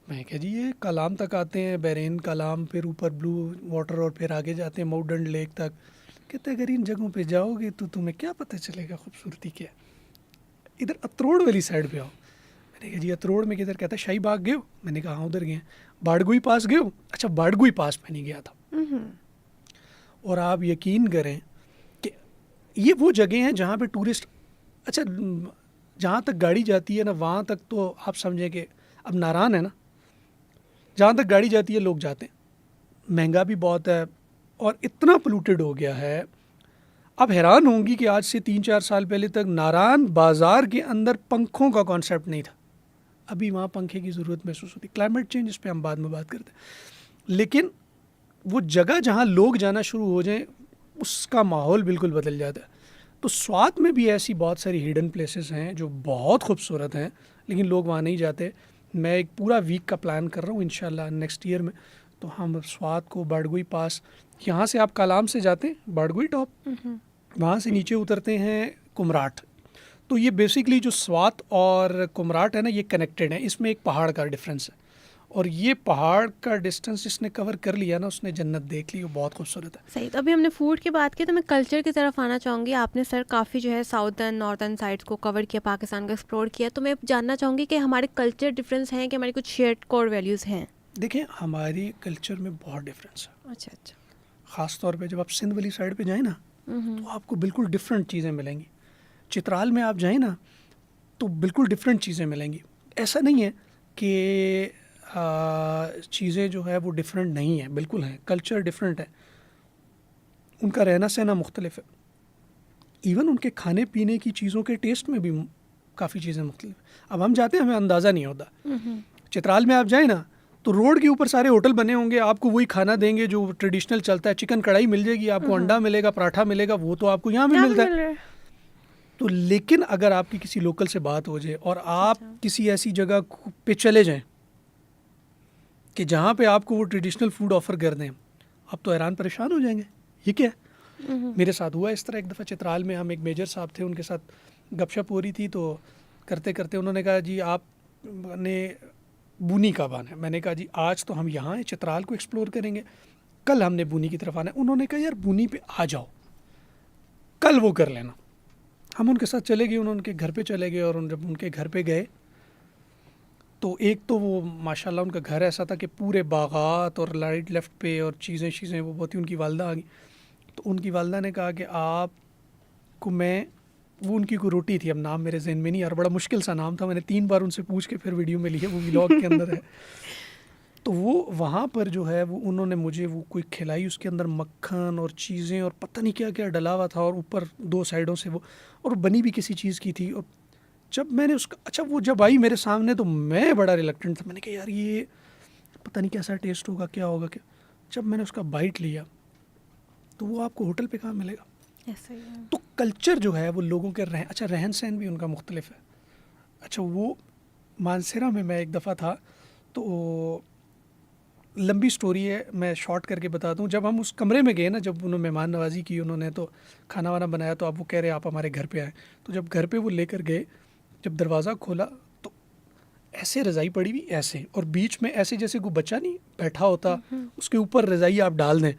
मैं कहा जी ये कालाम तक आते हैं, बहरीन कालाम, फिर ऊपर ब्लू वाटर और फिर आगे जाते हैं माउंटेन लेक तक। कहते अगर इन जगहों पे जाओगे तो तुम्हें क्या पता चलेगा खूबसूरती क्या है, इधर अतरोड़ वाली साइड पे आओ। मैंने कहा जी अतरोड़ में किधर? कहता शाही बाग गए हो? मैंने कहा हाँ उधर गए। बाड़गुई पास गए हो? अच्छा बाड़गुई पास मैं नहीं गया था। और आप यकीन करें कि ये वो जगह हैं जहाँ पे टूरिस्ट, अच्छा जहाँ तक गाड़ी जाती है ना वहाँ तक तो आप समझें कि अब नारान है ना, जहाँ तक गाड़ी जाती है लोग जाते हैं, महंगा भी बहुत है और इतना पोल्यूटेड हो गया है। आप हैरान होंगी कि आज से 3-4 साल पहले तक नारायण बाज़ार के अंदर पंखों का कॉन्सेप्ट नहीं था, अभी वहाँ पंखे की ज़रूरत महसूस होती। क्लाइमेट चेंज इस पर हम बाद में बात करते हैं, लेकिन वो जगह जहाँ लोग जाना शुरू हो जाएं उसका माहौल बिल्कुल बदल जाता है। तो स्वात में भी ऐसी बहुत सारी हिडन प्लेसेस हैं जो बहुत खूबसूरत हैं लेकिन लोग वहाँ नहीं जाते। मैं एक पूरा वीक का प्लान कर रहा हूँ इंशाल्लाह नेक्स्ट ईयर में, तो हम स्वात को बाड़गुई पास, यहाँ से आप कालाम से जाते हैं बाड़गुई टॉप, वहाँ से नीचे उतरते हैं कुमराट। तो ये बेसिकली जो स्वात और कुमराट है ना ये कनेक्टेड है, इसमें एक पहाड़ का डिफरेंस है और ये पहाड़ का डिस्टेंस जिसने कवर कर लिया ना उसने जन्नत देख ली, वो बहुत खूबसूरत है। सही। तो अभी हमने फूड की बात की तो मैं कल्चर की तरफ आना चाहूँगी। आपने सर काफ़ी जो है साउदर्न नॉर्थर्न साइड्स को कवर किया, पाकिस्तान को एक्सप्लोर किया, तो मैं जानना चाहूँगी कि हमारे कल्चर डिफरेंस हैं कि हमारी कुछ शेयर्ड कोर वैल्यूज़ हैं? देखिए हमारी कल्चर में बहुत डिफरेंस है। अच्छा अच्छा। ख़ास तौर पे जब आप सिंध वाली साइड पे जाएँ ना तो आपको बिल्कुल डिफरेंट चीज़ें मिलेंगी। चित्राल में आप जाएँ ना तो बिल्कुल डिफरेंट चीज़ें मिलेंगी। ऐसा नहीं है कि चीज़ें जो है वो डिफरेंट नहीं है, बिल्कुल हैं, कल्चर डिफरेंट है, उनका रहना सहना मुख्तलिफ है, इवन उनके खाने पीने की चीज़ों के टेस्ट में भी काफ़ी चीज़ें मुख्तलिफ। अब हम जाते हैं हमें अंदाज़ा नहीं होता। चित्राल में आप जाएँ ना तो रोड के ऊपर सारे होटल बने होंगे, आपको वही खाना देंगे जो ट्रेडिशनल चलता है, चिकन कढ़ाई मिल जाएगी आपको, अंडा मिलेगा, पराठा मिलेगा, वो तो आपको यहाँ भी मिलता है। तो लेकिन अगर आपकी किसी लोकल से बात हो जाए और आप किसी ऐसी जगह पे चले जाएं कि जहाँ पे आपको वो ट्रेडिशनल फूड ऑफ़र कर दें, आप तो हैरान परेशान हो जाएंगे, ये क्या है। मेरे साथ हुआ इस तरह। एक दफ़ा चित्राल में हम एक मेजर साहब थे, उनके साथ गपशप हो रही थी, तो करते करते उन्होंने कहा जी आपने बूनी कब आना है? मैंने कहा जी आज तो हम यहाँ हैं चित्राल को एक्सप्लोर करेंगे, कल हमने बूनी की तरफ आना है। उन्होंने कहा यार बूनी पे आ जाओ, कल वो कर लेना। हम उनके साथ चले गए, उनके घर पे चले गए और जब उनके घर पे गए तो एक तो वो माशाल्लाह उनका घर ऐसा था कि पूरे बागात और लाइट लेफ्ट पे और चीज़ें वो बहुत ही। उनकी वालदा आ गई तो उनकी वालदा ने कहा कि आपको मैं, वो उनकी कोई रोटी थी, अब नाम मेरे जहन में नहीं यार, बड़ा मुश्किल सा नाम था, मैंने 3 बार उनसे पूछ के फिर वीडियो में लिया, वो व्लॉग के अंदर है। तो वो वहाँ पर जो है वो उन्होंने मुझे वो कोई खिलाई, उसके अंदर मक्खन और चीज़ें और पता नहीं क्या क्या डला हुआ था और ऊपर 2 साइडों से वो, और बनी भी किसी चीज़ की थी। और जब मैंने उसका, अच्छा वो जब आई मेरे सामने तो मैं बड़ा रिलक्टेंट था, मैंने कहा यार ये पता नहीं कैसा टेस्ट होगा, क्या होगा क्या। जब मैंने उसका बाइट लिया तो वो आपको होटल पे कहाँ मिलेगा। ऐसा ही है। तो कल्चर जो है वो लोगों के अच्छा रहन सहन भी उनका मुख्तलिफ है। अच्छा वो मानसेरा में मैं एक दफ़ा था, तो लंबी स्टोरी है, मैं शॉर्ट करके बता दूं। जब हम उस कमरे में गए ना, जब उन्होंने मेहमान नवाजी की, उन्होंने तो खाना वाना बनाया, तो अब वो कह रहे आप हमारे घर पे आए। तो जब घर पे वो लेकर गए, जब दरवाज़ा खोला तो ऐसे रज़ाई पड़ी हुई ऐसे, और बीच में ऐसे जैसे कोई बच्चा नहीं बैठा होता, उसके ऊपर रज़ाई आप डाल दें।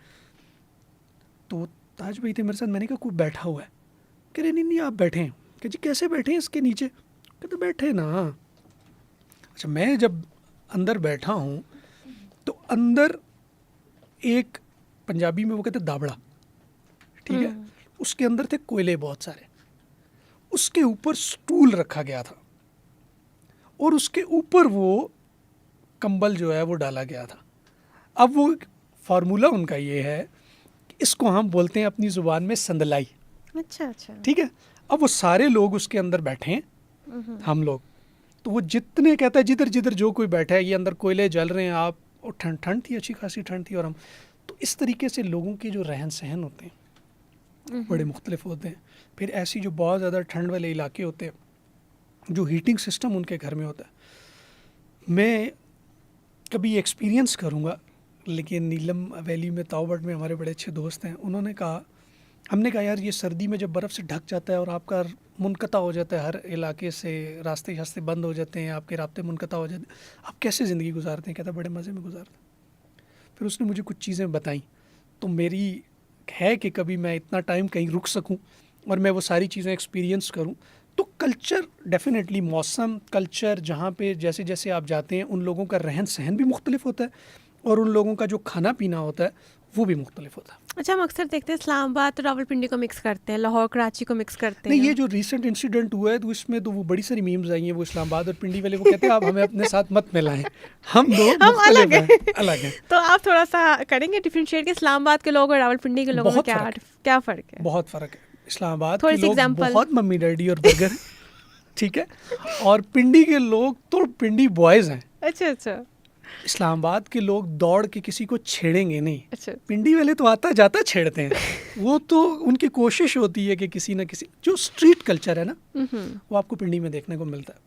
तो ताज भाई थे मेरे साथ, मैंने कहा कोई बैठा हुआ है। कह रहे नहीं आप बैठे हैं। कह जी कैसे बैठे हैं इसके नीचे? कहते बैठे ना। अच्छा मैं जब अंदर बैठा हूँ तो अंदर एक, पंजाबी में वो कहते दाबड़ा, ठीक है, उसके अंदर थे कोयले बहुत सारे, उसके ऊपर स्टूल रखा गया था और उसके ऊपर वो कंबल जो है वो डाला गया था। अब वो फार्मूला उनका ये है कि इसको हम बोलते हैं अपनी ज़ुबान में संदलाई। अच्छा अच्छा। ठीक है। अब वो सारे लोग उसके अंदर बैठे हैं, हम लोग, तो वो जितने, कहता है जिधर जिधर जो कोई बैठा है, ये अंदर कोयले जल रहे हैं, आप, और ठंड थी, अच्छी खासी ठंड थी, और हम, तो इस तरीके से लोगों के जो रहन सहन होते हैं बड़े मुख्तलिफ होते हैं। फिर ऐसी जो बहुत ज़्यादा ठंड वाले इलाके होते हैं, जो हीटिंग सिस्टम उनके घर में होता है, मैं कभी एक्सपीरियंस करूँगा। लेकिन नीलम वैली में ताओबट में हमारे बड़े अच्छे दोस्त हैं, उन्होंने कहा हमने कहा यार ये सर्दी में जब बर्फ़ से ढक जाता है और आपका मुनक़ता हो जाता है, हर इलाके से रास्ते बंद हो जाते हैं, आपके रास्ते मुनक़ता हो जाते हैं, आप कैसे ज़िंदगी गुजारते हैं? कहता बड़े मज़े में गुजारते हैं। फिर उसने मुझे कुछ चीज़ें बताई, तो मेरी है कि कभी मैं इतना टाइम कहीं रुक सकूं और मैं वो सारी चीज़ें एक्सपीरियंस करूं। तो कल्चर डेफिनेटली, मौसम, कल्चर, जहाँ पे जैसे जैसे आप जाते हैं उन लोगों का रहन सहन भी मुख्तलिफ होता है और उन लोगों का जो खाना पीना होता है वो भी मुख्तलिफ होता है। अच्छा, हम अक्सर देखते हैं इस्लामाबाद तो रावलपिंडी को मिक्स करते हैं, लाहौर कराची को मिक्स करते हैं। नहीं, ये जो रिसेंट इंसिडेंट हुआ है तो इसमें तो वो बड़ी सारी मीम्स आई हैं, वो इस्लामाबाद और पिंडी वाले, वो कहते हैं आप हमें अपने साथ मत मिलाएं, हम दो अलग मुख्तलिफ हैं, अलग हैं। तो आप थोड़ा सा करेंगे डिफरेंशिएट कि इस्लामाबाद के लोग और रावलपिंडी के लोगों में बहुत क्या फ़र्क क्या फ़र्क है? बहुत फ़र्क है। इस्लामाबाद थोड़ी के सी लोग एग्जांपल। बहुत मम्मी डैडी और बर्गर ठीक है, और पिंडी के लोग तो पिंडी बॉयज़ हैं। अच्छा। इस्लामाबाद के लोग दौड़ के किसी को छेड़ेंगे नहीं, अच्छा। पिंडी वाले तो आता जाता छेड़ते हैं। वो तो उनकी कोशिश होती है कि किसी ना किसी, जो स्ट्रीट कल्चर है ना वो आपको पिंडी में देखने को मिलता है।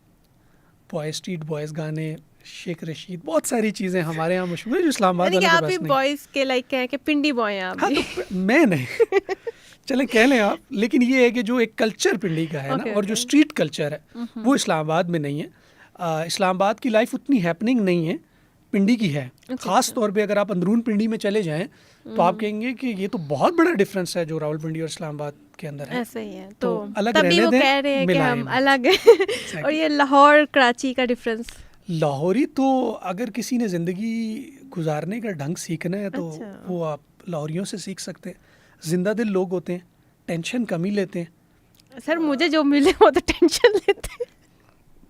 बॉय स्ट्रीट बॉयज़ गाने, शेख रशीद, बहुत सारी चीज़ें हमारे यहाँ मशहूर है जो इस्लामाबाद वालों के आप पास भी नहीं। बॉयज के लाइक कहें कि पिंडी बॉय हैं आप हाँ भी। तो मैं नहीं चलें कह लें आप, लेकिन ये है कि जो एक कल्चर पिंडी का है ना और जो स्ट्रीट कल्चर है वो इस्लामाबाद में नहीं है। इस्लामाबाद की लाइफ उतनी हैपनिंग नहीं है, पिंडी की है। ख़ास तौर पे अगर आप अंदरून पिंडी में चले जाएं तो आप कहेंगे कि ये तो बहुत बड़ा डिफरेंस है जो रावलपिंडी और इस्लामाबाद के अंदर है। ऐसे ही है तो अलग तभी रहने वो दें, कह रहे हैं कि मिलाएं हम मत। अलग हैं। और ये लाहौर कराची का डिफरेंस? लाहौरी तो अगर किसी ने ज़िंदगी गुजारने का ढंग सीखना है तो वो आप लाहौरियों से सीख सकते हैं। जिंदा दिल लोग होते हैं, टेंशन कम ही लेते हैं। सर मुझे जो मिले वो तो टेंशन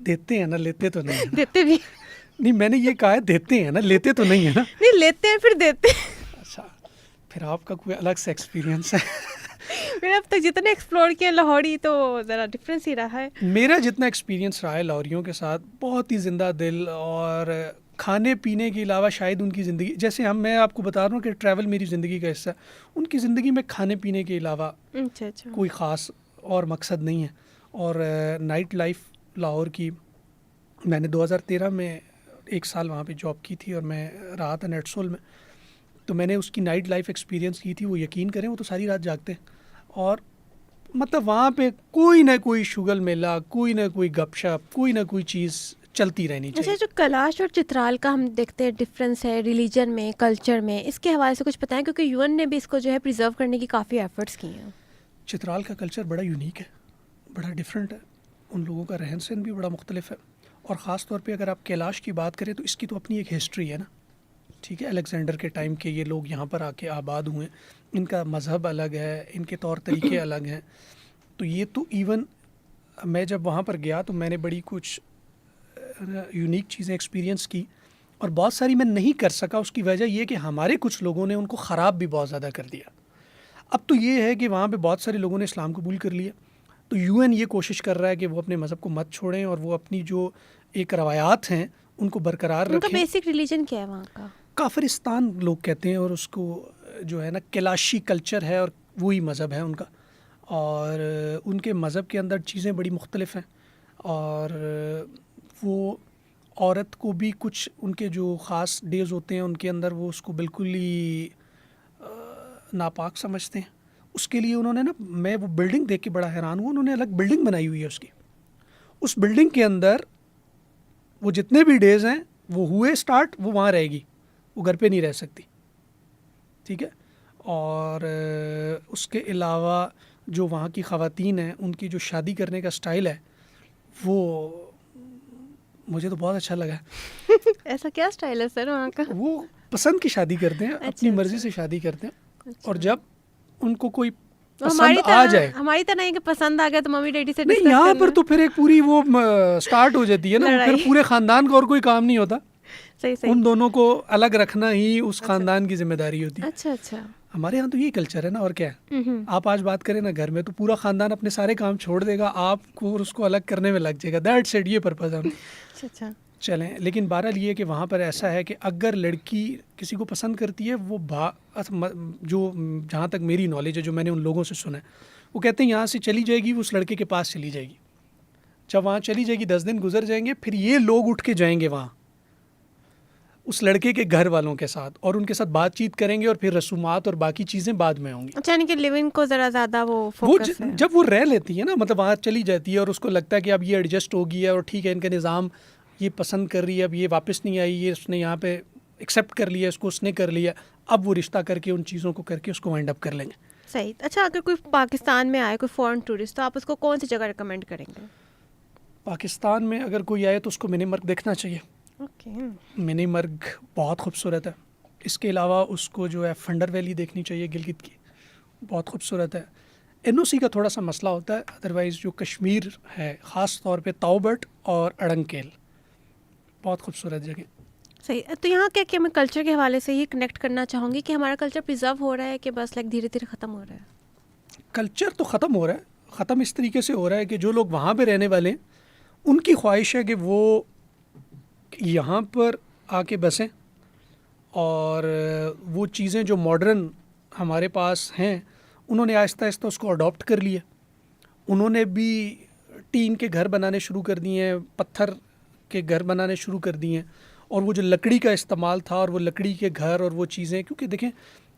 देते हैं ना, लेते तो नहीं है ना। देते भी नहीं, मैंने ये कहा है देते हैं ना, लेते तो नहीं है ना। नहीं, लेते हैं फिर देते हैं। अच्छा, फिर आपका कोई अलग से एक्सपीरियंस है। मैंने अब तक जितने एक्सप्लोर किया लाहौरी तो ज़रा डिफरेंस ही रहा है। मेरा जितना एक्सपीरियंस रहा है लाहौरियों के साथ, बहुत ही ज़िंदा दिल, और खाने पीने के अलावा शायद उनकी ज़िंदगी, जैसे मैं आपको बता रहा हूँ कि ट्रैवल मेरी ज़िंदगी का हिस्सा है, उनकी ज़िंदगी में खाने पीने के अलावा अच्छा। कोई ख़ास और मकसद नहीं है। और नाइट लाइफ लाहौर की, मैंने 2013 में 1 साल वहाँ पे जॉब की थी और मैं रहा था नेटसोल में, तो मैंने उसकी नाइट लाइफ एक्सपीरियंस की थी। वो यकीन करें वो तो सारी रात जागते हैं, और मतलब वहाँ पे कोई ना कोई शुगल मेला, कोई ना कोई गपशप, कोई ना कोई चीज़ चलती रहनी चाहिए। अच्छा, जो कैलाश और चित्राल का हम देखते हैं डिफरेंस है रिलीजन में, कल्चर में, इसके हवाले से कुछ बताएं, क्योंकि यूएन ने भी इसको जो है प्रिजर्व करने की काफ़ी एफर्ट्स किए हैं। चित्राल का कल्चर बड़ा यूनिक है, बड़ा डिफरेंट है, उन लोगों का रहन सहन भी बड़ा मुख्तलिफ है। और ख़ास तौर पे अगर आप कैलाश की बात करें तो इसकी तो अपनी एक हिस्ट्री है ना, ठीक है। अलेक्जेंडर के टाइम के ये लोग यहाँ पर आके आबाद हुए, इनका मज़हब अलग है, इनके तौर तरीके अलग हैं। तो ये तो इवन मैं जब वहाँ पर गया तो मैंने बड़ी कुछ यूनिक चीज़ें एक्सपीरियंस की, और बहुत सारी मैं नहीं कर सका। उसकी वजह ये कि हमारे कुछ लोगों ने उनको ख़राब भी बहुत ज़्यादा कर दिया। अब तो ये है कि वहाँ पे बहुत सारे लोगों ने इस्लाम कबूल कर लिया, तो यूएन ये कोशिश कर रहा है कि वो अपने मज़हब को मत छोड़ें और वो अपनी जो एक रवायात हैं उनको बरकरार रखें। उनका बेसिक रिलीजन क्या है वहाँ का? काफिरिस्तान लोग कहते हैं, और उसको जो है ना कैलाशी कल्चर है और वही मज़हब है उनका। और उनके मज़हब के अंदर चीज़ें बड़ी मुख्तलिफ हैं, और वो औरत को भी कुछ उनके जो ख़ास डेज़ होते हैं उनके अंदर वो उसको बिल्कुल ही नापाक समझते हैं। उसके लिए उन्होंने ना, मैं वो बिल्डिंग देख के बड़ा हैरान हुआ, उन्होंने अलग बिल्डिंग बनाई हुई है उसकी। उस बिल्डिंग के अंदर वो जितने भी डेज़ हैं वो हुए स्टार्ट, वो वहाँ रहेगी, वो घर पे नहीं रह सकती, ठीक है। और उसके अलावा जो वहाँ की ख़वातीन हैं उनकी जो शादी करने का स्टाइल है वो मुझे तो बहुत अच्छा लगा। ऐसा क्या स्टाइल है सर वहाँ का? वो पसंद की शादी करते हैं, अपनी मर्ज़ी से शादी करते हैं, और जब उनको कोई पसंद आ जाए, हमारी तरह नहीं कि पसंद आ गया तो मम्मी डैडी से नहीं, यहाँ पर तो फिर एक पूरी वो स्टार्ट हो जाती है ना, फिर पूरे ख़ानदान का और कोई काम नहीं होता। सही। उन दोनों को अलग रखना ही उस ख़ानदान की जिम्मेदारी होती है। अच्छा। हमारे यहाँ तो यही कल्चर है ना, और क्या है। आप आज बात करें ना घर में तो पूरा ख़ानदान अपने सारे काम छोड़ देगा, आपको और उसको अलग करने में लग जाएगा। दैट्स इट, ये पर्पज़ है। अच्छा। चलें, लेकिन बहरहाल ये कि वहाँ पर ऐसा है कि अगर लड़की किसी को पसंद करती है, वो जो जहाँ तक मेरी नॉलेज है, जो मैंने उन लोगों से सुना है, वो कहते हैं यहाँ से चली जाएगी, वो उस लड़के के पास चली जाएगी। जब वहाँ चली जाएगी 10 दिन गुजर जाएंगे, फिर ये लोग उठ के जाएंगे वहाँ, उस लड़के के घर वालों के साथ और उनके साथ बातचीत करेंगे और फिर रसूमात और बाकी चीज़ें बाद में होंगी। अच्छा, यानी कि लिविंग को ज़रा ज़्यादा वो वो फोकस है। जब वो रह लेती है ना, मतलब वहाँ चली जाती है और उसको लगता है कि अब ये एडजस्ट हो गई है और ठीक है, इनका निज़ाम ये पसंद कर रही है, अब ये वापस नहीं आई, ये उसने यहाँ पे एक्सेप्ट कर लिया, इसको उसने कर लिया, अब वो रिश्ता करके उन चीज़ों को करके उसको वाइंड अप कर लेंगे। सही। अच्छा, अगर कोई पाकिस्तान में आए, कोई फॉरेन टूरिस्ट, तो आप उसको कौन सी जगह रिकमेंड करेंगे? पाकिस्तान में अगर कोई आए तो उसको मिनी मर्ग देखना चाहिए। ओके। मिनी मर्ग बहुत खूबसूरत है। इसके अलावा उसको जो है फंडर वैली देखनी चाहिए गिलगित की, बहुत खूबसूरत है। एनओसी का थोड़ा सा मसला होता है, अदरवाइज़ जो कश्मीर है ख़ास तौर पे ताओबट और अड़ंकेल बहुत खूबसूरत जगह। सही। तो यहाँ क्या कि मैं कल्चर के हवाले से ही कनेक्ट करना चाहूँगी कि हमारा कल्चर प्रिजर्व हो रहा है कि बस लाइक धीरे धीरे ख़त्म हो रहा है? कल्चर तो ख़त्म हो रहा है, ख़त्म इस तरीके से हो रहा है कि जो लोग वहाँ पे रहने वाले हैं उनकी ख्वाहिश है कि वो यहाँ पर आके बसें और वो चीज़ें जो मॉडर्न हमारे पास हैं उन्होंने आहिस्ता आहिस्ता उसको अडॉप्ट कर लिया। उन्होंने भी टीन के घर बनाने शुरू कर दिए हैं, पत्थर के घर बनाने शुरू कर दिए हैं, और वो जो लकड़ी का इस्तेमाल था और वो लकड़ी के घर और वो चीज़ें, क्योंकि देखें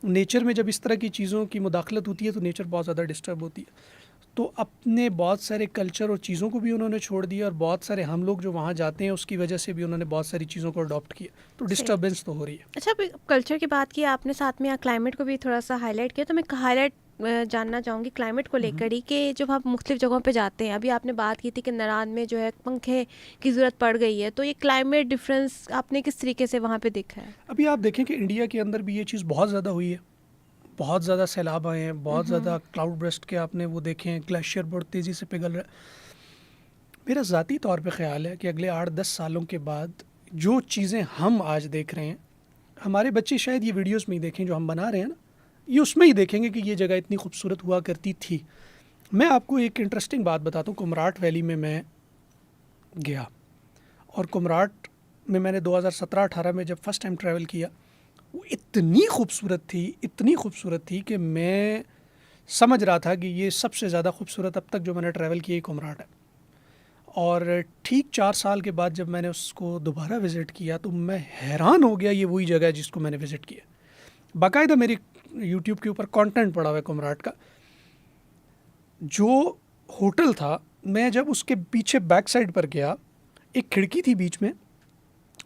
नेचर में जब इस तरह की चीज़ों की मुदाखलत होती है तो नेचर बहुत ज़्यादा डिस्टर्ब होती है। तो अपने बहुत सारे कल्चर और चीज़ों को भी उन्होंने छोड़ दिया और बहुत सारे हम लोग जो वहाँ जाते हैं उसकी वजह से भी उन्होंने बहुत सारी चीज़ों को अडॉप्ट किया, तो डिस्टर्बेंस तो हो रही है। अच्छा, कल्चर की बात की आपने, साथ में क्लाइमेट को भी थोड़ा सा हाईलाइट किया, तो मैं हाईलाइट जानना चाहूँगी क्लाइमेट को लेकर ही कि जब आप मुख्तलिफ जगहों पे जाते हैं, अभी आपने बात की थी कि नारान में जो है पंखे की ज़रूरत पड़ गई है, तो ये क्लाइमेट डिफरेंस आपने किस तरीके से वहाँ पे देखा है? अभी आप देखें कि इंडिया के अंदर भी ये चीज़ बहुत ज़्यादा हुई है, बहुत ज़्यादा सैलाब आए हैं, बहुत ज़्यादा क्लाउड बर्स्ट के आपने वो देखे हैं, ग्लेशियर बहुत तेज़ी से पिघल रहा है। मेरा ज़ाती तौर पे ख्याल है कि अगले 8-10 सालों के बाद जो चीज़ें हम आज देख रहे हैं, हमारे बच्चे शायद ये वीडियोस में ही देखें जो हम बना रहे हैं ना, ये उसमें ही देखेंगे कि ये जगह इतनी खूबसूरत हुआ करती थी। मैं आपको एक इंटरेस्टिंग बात बताता हूँ। कुमराट वैली में मैं गया और कुमराट में मैंने 2017-18 में जब फर्स्ट टाइम ट्रैवल किया, वो इतनी खूबसूरत थी कि मैं समझ रहा था कि ये सबसे ज़्यादा खूबसूरत अब तक जो मैंने ट्रैवल किया कुमराट है। और ठीक 4 साल के बाद जब मैंने उसको दोबारा विज़िट किया तो मैं हैरान हो गया, ये वही जगह है जिसको मैंने विज़िट किया। बाकायदा मेरी यूट्यूब के ऊपर कंटेंट पड़ा हुआ है कुमराट का। जो होटल था, मैं जब उसके पीछे बैक साइड पर गया, एक खिड़की थी बीच में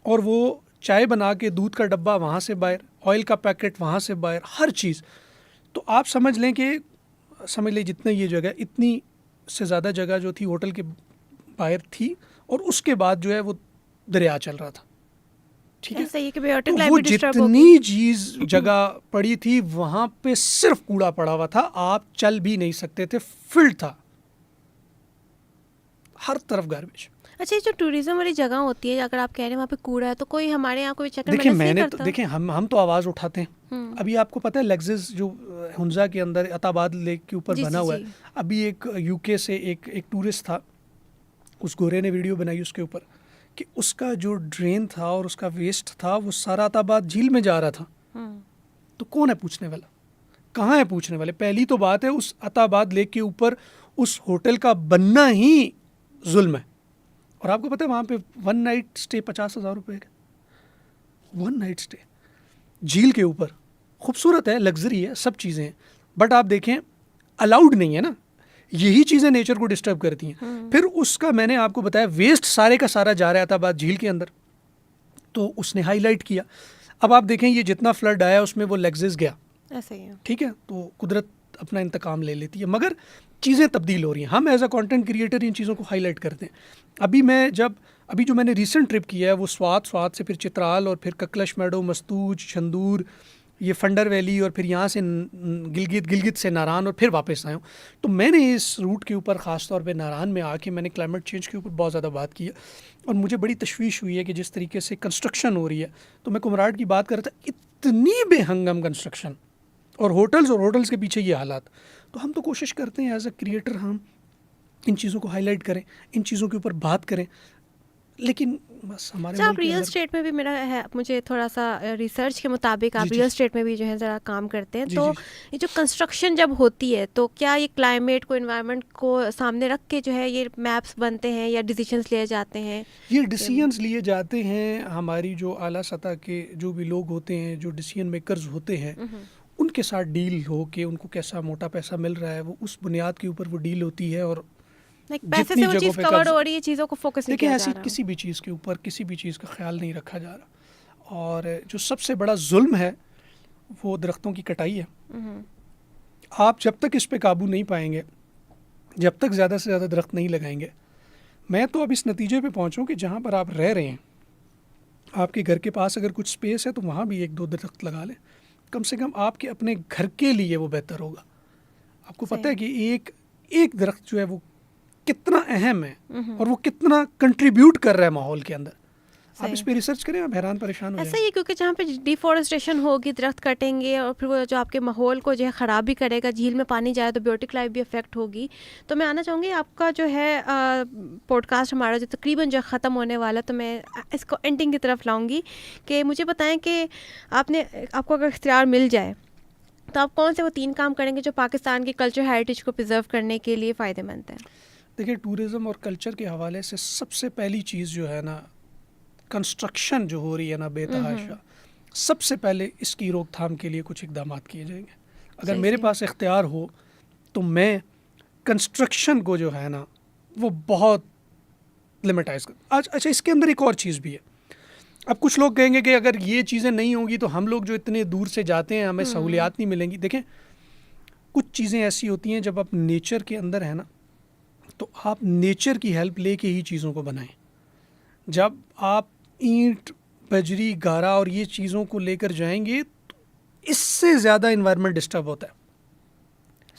और वो चाय बना के दूध का डब्बा वहाँ से बाहर, ऑयल का पैकेट वहाँ से बाहर, हर चीज़। तो आप समझ लें जितने ये जगह, इतनी से ज़्यादा जगह जो थी होटल के बाहर थी और उसके बाद जो है वो दरिया चल रहा था। ठीक है, तो वो जितनी चीज़ जगह पड़ी थी वहाँ पे सिर्फ कूड़ा पड़ा हुआ था, आप चल भी नहीं सकते थे, फील्ड था, हर तरफ गार्बेज। अच्छा, ये जो टूरिज्म वाली जगह होती है, अगर आप कह रहे हैं वहाँ पे कूड़ा है, तो कोई हमारे यहाँ कोई चक्कर देखिए मैंने तो देखें हम तो आवाज़ उठाते हैं। अभी आपको पता है लेग्जिस जो हुंजा के अंदर अताबाद लेक के ऊपर बना हुआ है, अभी एक यूके से एक टूरिस्ट था, उस गोरे ने वीडियो बनाई उसके ऊपर कि उसका जो ड्रेन था और उसका वेस्ट था वो सारा अताबाद झील में जा रहा था। तो कौन है पूछने वाला, कहाँ है पूछने वाले? पहली तो बात है उस अताबाद लेक के ऊपर उस होटल का बनना ही जुल्म है। और आपको पता है वहाँ पे 1 नाइट स्टे 50,000 रुपये का 1 नाइट स्टे, झील के ऊपर। खूबसूरत है, लग्जरी है, सब चीज़ें हैं, बट आप देखें अलाउड नहीं है ना, यही चीज़ें नेचर को डिस्टर्ब करती हैं। फिर उसका मैंने आपको बताया वेस्ट सारे का सारा जा रहा था झील के अंदर, तो उसने हाईलाइट किया। अब आप देखें ये जितना फ्लड आया उसमें वो लेग्जिस गया, ऐसा ही है, ठीक है, तो कुदरत अपना इंतकाम ले लेती है, मगर चीज़ें तब्दील हो रही हैं। हम एज अ कंटेंट क्रिएटर इन चीज़ों को हाईलाइट करते हैं। अभी जो मैंने रिसेंट ट्रिप किया है वो स्वात से फिर चित्राल और फिर ककलश मेडो, मस्तूज, शंदूर, ये फंडर वैली और फिर यहाँ से गिलगित से नारान और फिर वापस आया हूँ। तो मैंने इस रूट के ऊपर ख़ास तौर पे नारान में आके मैंने क्लाइमेट चेंज के ऊपर बहुत ज़्यादा बात की है और मुझे बड़ी तशवीश हुई है कि जिस तरीके से कंस्ट्रक्शन हो रही है। तो मैं कुमराट की बात कर रहा था, इतनी बेहंगम कंस्ट्रक्शन और होटल्स के पीछे ये हालात। तो हम तो कोशिश करते हैं एज अ क्रिएटर हम इन चीज़ों को हाईलाइट करें, इन चीज़ों के ऊपर बात करें, लेकिन बस हमारे अच्छा, आप मुल्क के रियल अंदर। स्टेट में भी, मेरा है मुझे थोड़ा सा रिसर्च के मुताबिक आप जी, जी। रियल स्टेट में भी जो है ज़रा काम करते हैं, जी, तो जी। ये जो कंस्ट्रक्शन जब होती है तो क्या ये क्लाइमेट को, इन्वायरमेंट को सामने रख के जो है ये मैप्स बनते हैं या डिसीजंस लिए जाते हैं? ये डिसीजंस लिए जाते हैं, हमारी जो आला सतह के जो भी लोग होते हैं, जो डिसीजन मेकर्स होते हैं, उनके साथ डील हो कि उनको कैसा मोटा पैसा मिल रहा है, वो उस बुनियाद के ऊपर वो डील होती है। और लाइक पैसे जितनी से वो जगहों चीज़ पे कवर्ड कब्जा, हो रही है, चीज़ों को फोकस नहीं देखिए किया ऐसी जा रहा। किसी भी चीज़ के ऊपर किसी भी चीज़ का ख्याल नहीं रखा जा रहा। और जो सबसे बड़ा जुल्म है वो दरख्तों की कटाई है। आप जब तक इस पे काबू नहीं पाएंगे, जब तक ज़्यादा से ज़्यादा दरख्त नहीं लगाएंगे, मैं तो अब इस नतीजे पे पहुँचूँ कि जहाँ पर आप रह रहे हैं, आपके घर के पास अगर कुछ स्पेस है तो वहाँ भी 1-2 दरख्त लगा लें। कम से कम आपके अपने घर के लिए वो बेहतर होगा। आपको पता है कि एक दरख्त जो है वो कितना अहम है और वो कितना कंट्रीब्यूट कर रहा है माहौल के अंदर। आप इस पे रिसर्च करें, आप हैरान परेशान हो ऐसा जाएंगे। ही है, क्योंकि जहाँ पे डिफॉरेस्टेशन होगी, दरख्त कटेंगे और फिर वो जो आपके माहौल को जो है ख़राब भी करेगा, झील में पानी जाए तो ब्योटिक लाइफ भी अफेक्ट होगी। तो मैं आना चाहूँगी, आपका जो है पॉडकास्ट हमारा जो तकरीबन जो ख़त्म होने वाला, तो मैं इसको एंडिंग की तरफ लाऊँगी कि मुझे बताएं कि आपको अगर इख्तियार मिल जाए तो आप कौन से वो 3 काम करेंगे जो पाकिस्तान की कल्चर हेरिटेज को प्रिजर्व करने के लिए फ़ायदेमंद हैं? देखिए, टूरिज़्म और कल्चर के हवाले से सबसे पहली चीज़ जो है ना, कंस्ट्रक्शन जो हो रही है ना बेतहाशा, सबसे पहले इसकी रोकथाम के लिए कुछ इक़दामात किए जाएंगे। अगर सही मेरे सही। पास इख्तियार हो तो मैं कंस्ट्रक्शन को जो है ना वो बहुत लिमिटाइज कर। आज अच्छा, इसके अंदर एक और चीज़ भी है। अब कुछ लोग कहेंगे कि अगर ये चीज़ें नहीं होंगी तो हम लोग जो इतने दूर से जाते हैं हमें सहूलियात नहीं मिलेंगी। देखें, कुछ चीज़ें ऐसी होती हैं जब आप नेचर के अंदर है ना, तो आप नेचर की हेल्प लेके ही चीज़ों को बनाएं। जब आप ईंट, बजरी, गारा और ये चीज़ों को लेकर जाएंगे तो इससे ज़्यादा इन्वायरमेंट डिस्टर्ब होता है।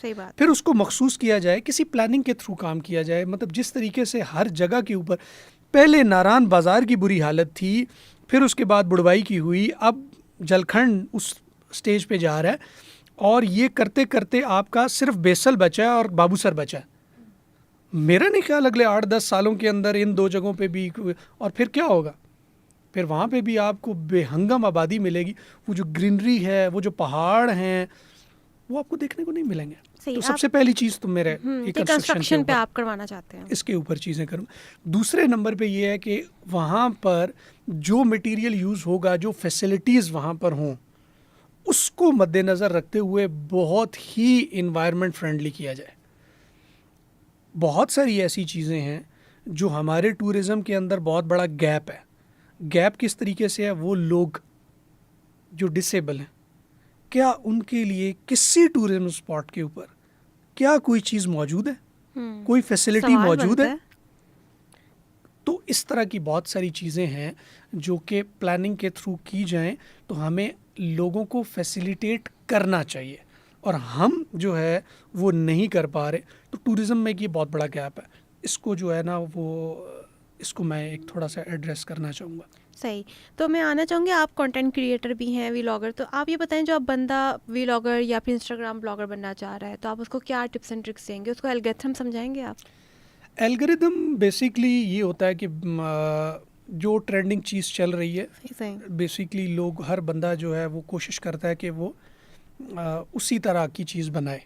सही बात। फिर उसको मखसूस किया जाए, किसी प्लानिंग के थ्रू काम किया जाए। मतलब जिस तरीके से हर जगह के ऊपर पहले नारायण बाज़ार की बुरी हालत थी, फिर उसके बाद बुड़वाई की हुई, अब जलखंड उस स्टेज पे जा रहा है, और ये करते करते आपका सिर्फ बेसल बचा है और बाबूसर बचा है। मेरा नहीं ख्याल अगले 8-10 सालों के अंदर इन 2 जगहों पे भी, और फिर क्या होगा, फिर वहाँ पे भी आपको बेहंगम आबादी मिलेगी। वो जो ग्रीनरी है, वो जो पहाड़ हैं, वो आपको देखने को नहीं मिलेंगे। तो सबसे पहली चीज़ तो मेरे कंस्ट्रक्शन पे आप करवाना चाहते हैं, इसके ऊपर चीज़ें करूँ। दूसरे नंबर पे ये है कि वहाँ पर जो मटेरियल यूज़ होगा, जो फैसिलिटीज़ वहाँ पर हों, उसको मद्देनज़र रखते हुए बहुत ही इन्वायरमेंट फ्रेंडली किया जाए। बहुत सारी ऐसी चीज़ें हैं जो हमारे टूरिज़्म के अंदर बहुत बड़ा गैप है। गैप किस तरीके से है, वो लोग जो डिसेबल हैं, क्या उनके लिए किसी टूरिज्म स्पॉट के ऊपर क्या कोई चीज़ मौजूद है, कोई फैसिलिटी मौजूद है? तो इस तरह की बहुत सारी चीज़ें हैं जो कि प्लानिंग के थ्रू की जाएं तो हमें लोगों को फैसिलिटेट करना चाहिए, और हम जो है वो नहीं कर पा रहे। तो टूरिज़्म में ये बहुत बड़ा गैप है। इसको जो है ना इसको मैं एक थोड़ा सा एड्रेस करना चाहूँगा। सही। तो मैं आना चाहूँगी, आप कंटेंट क्रिएटर भी हैं, व्लॉगर, तो आप ये बताएं, जो आप बंदा व्लॉगर या फिर इंस्टाग्राम ब्लॉगर बनना चाह रहा है तो आप उसको क्या टिप्स एंड ट्रिक्स देंगे, उसको एल्गोरिथम समझाएंगे आप? एल्गोरिदम बेसिकली ये होता है कि जो ट्रेंडिंग चीज़ चल रही है, बेसिकली लोग, हर बंदा जो है वो कोशिश करता है कि वो उसी तरह की चीज़ बनाए।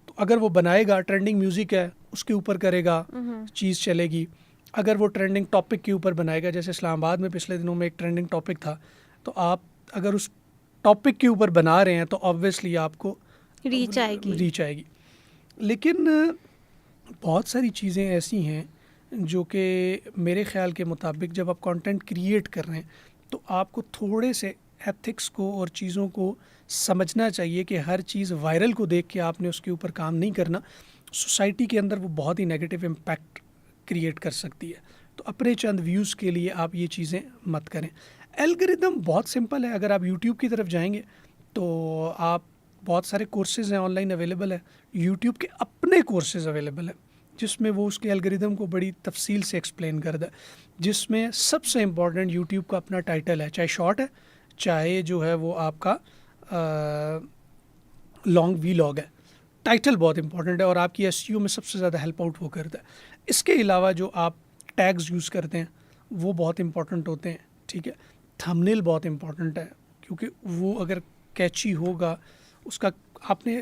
तो अगर वो बनाएगा, ट्रेंडिंग म्यूज़िक है उसके ऊपर करेगा, चीज़ चलेगी। अगर वो ट्रेंडिंग टॉपिक के ऊपर बनाएगा, जैसे इस्लामाबाद में पिछले दिनों में एक ट्रेंडिंग टॉपिक था, तो आप अगर उस टॉपिक के ऊपर बना रहे हैं तो ऑब्वियसली आपको रीच आएगी। लेकिन बहुत सारी चीज़ें ऐसी हैं जो कि मेरे ख़्याल के मुताबिक जब आप कंटेंट क्रिएट कर रहे हैं तो आपको थोड़े से एथिक्स को और चीज़ों को समझना चाहिए कि हर चीज़ वायरल को देख के आपने उसके ऊपर काम नहीं करना। सोसाइटी के अंदर वो बहुत ही नेगेटिव इम्पैक्ट क्रिएट कर सकती है। तो अपने चंद व्यूज़ के लिए आप ये चीज़ें मत करें। एल्गोरिदम बहुत सिंपल है। अगर आप यूट्यूब की तरफ जाएंगे तो आप, बहुत सारे कोर्सेज़ हैं ऑनलाइन अवेलेबल है, यूट्यूब के अपने कोर्सेज़ अवेलेबल है जिसमें वो उसके एल्गोरिदम को बड़ी तफसील से एक्सप्लेन कर दे। जिसमें सबसे इम्पॉर्टेंट यूट्यूब का अपना टाइटल है, चाहे शॉर्ट है चाहे जो है वो आपका लॉन्ग व्लॉग है। टाइटल बहुत इंपॉर्टेंट है और आपकी एसईओ में सबसे ज़्यादा हेल्प आउट वो करता है। इसके अलावा जो आप टैग्स यूज़ करते हैं वो बहुत इंपॉर्टेंट होते हैं, ठीक है। थंबनेल बहुत इंपॉर्टेंट है, क्योंकि वो अगर कैची होगा, उसका आपने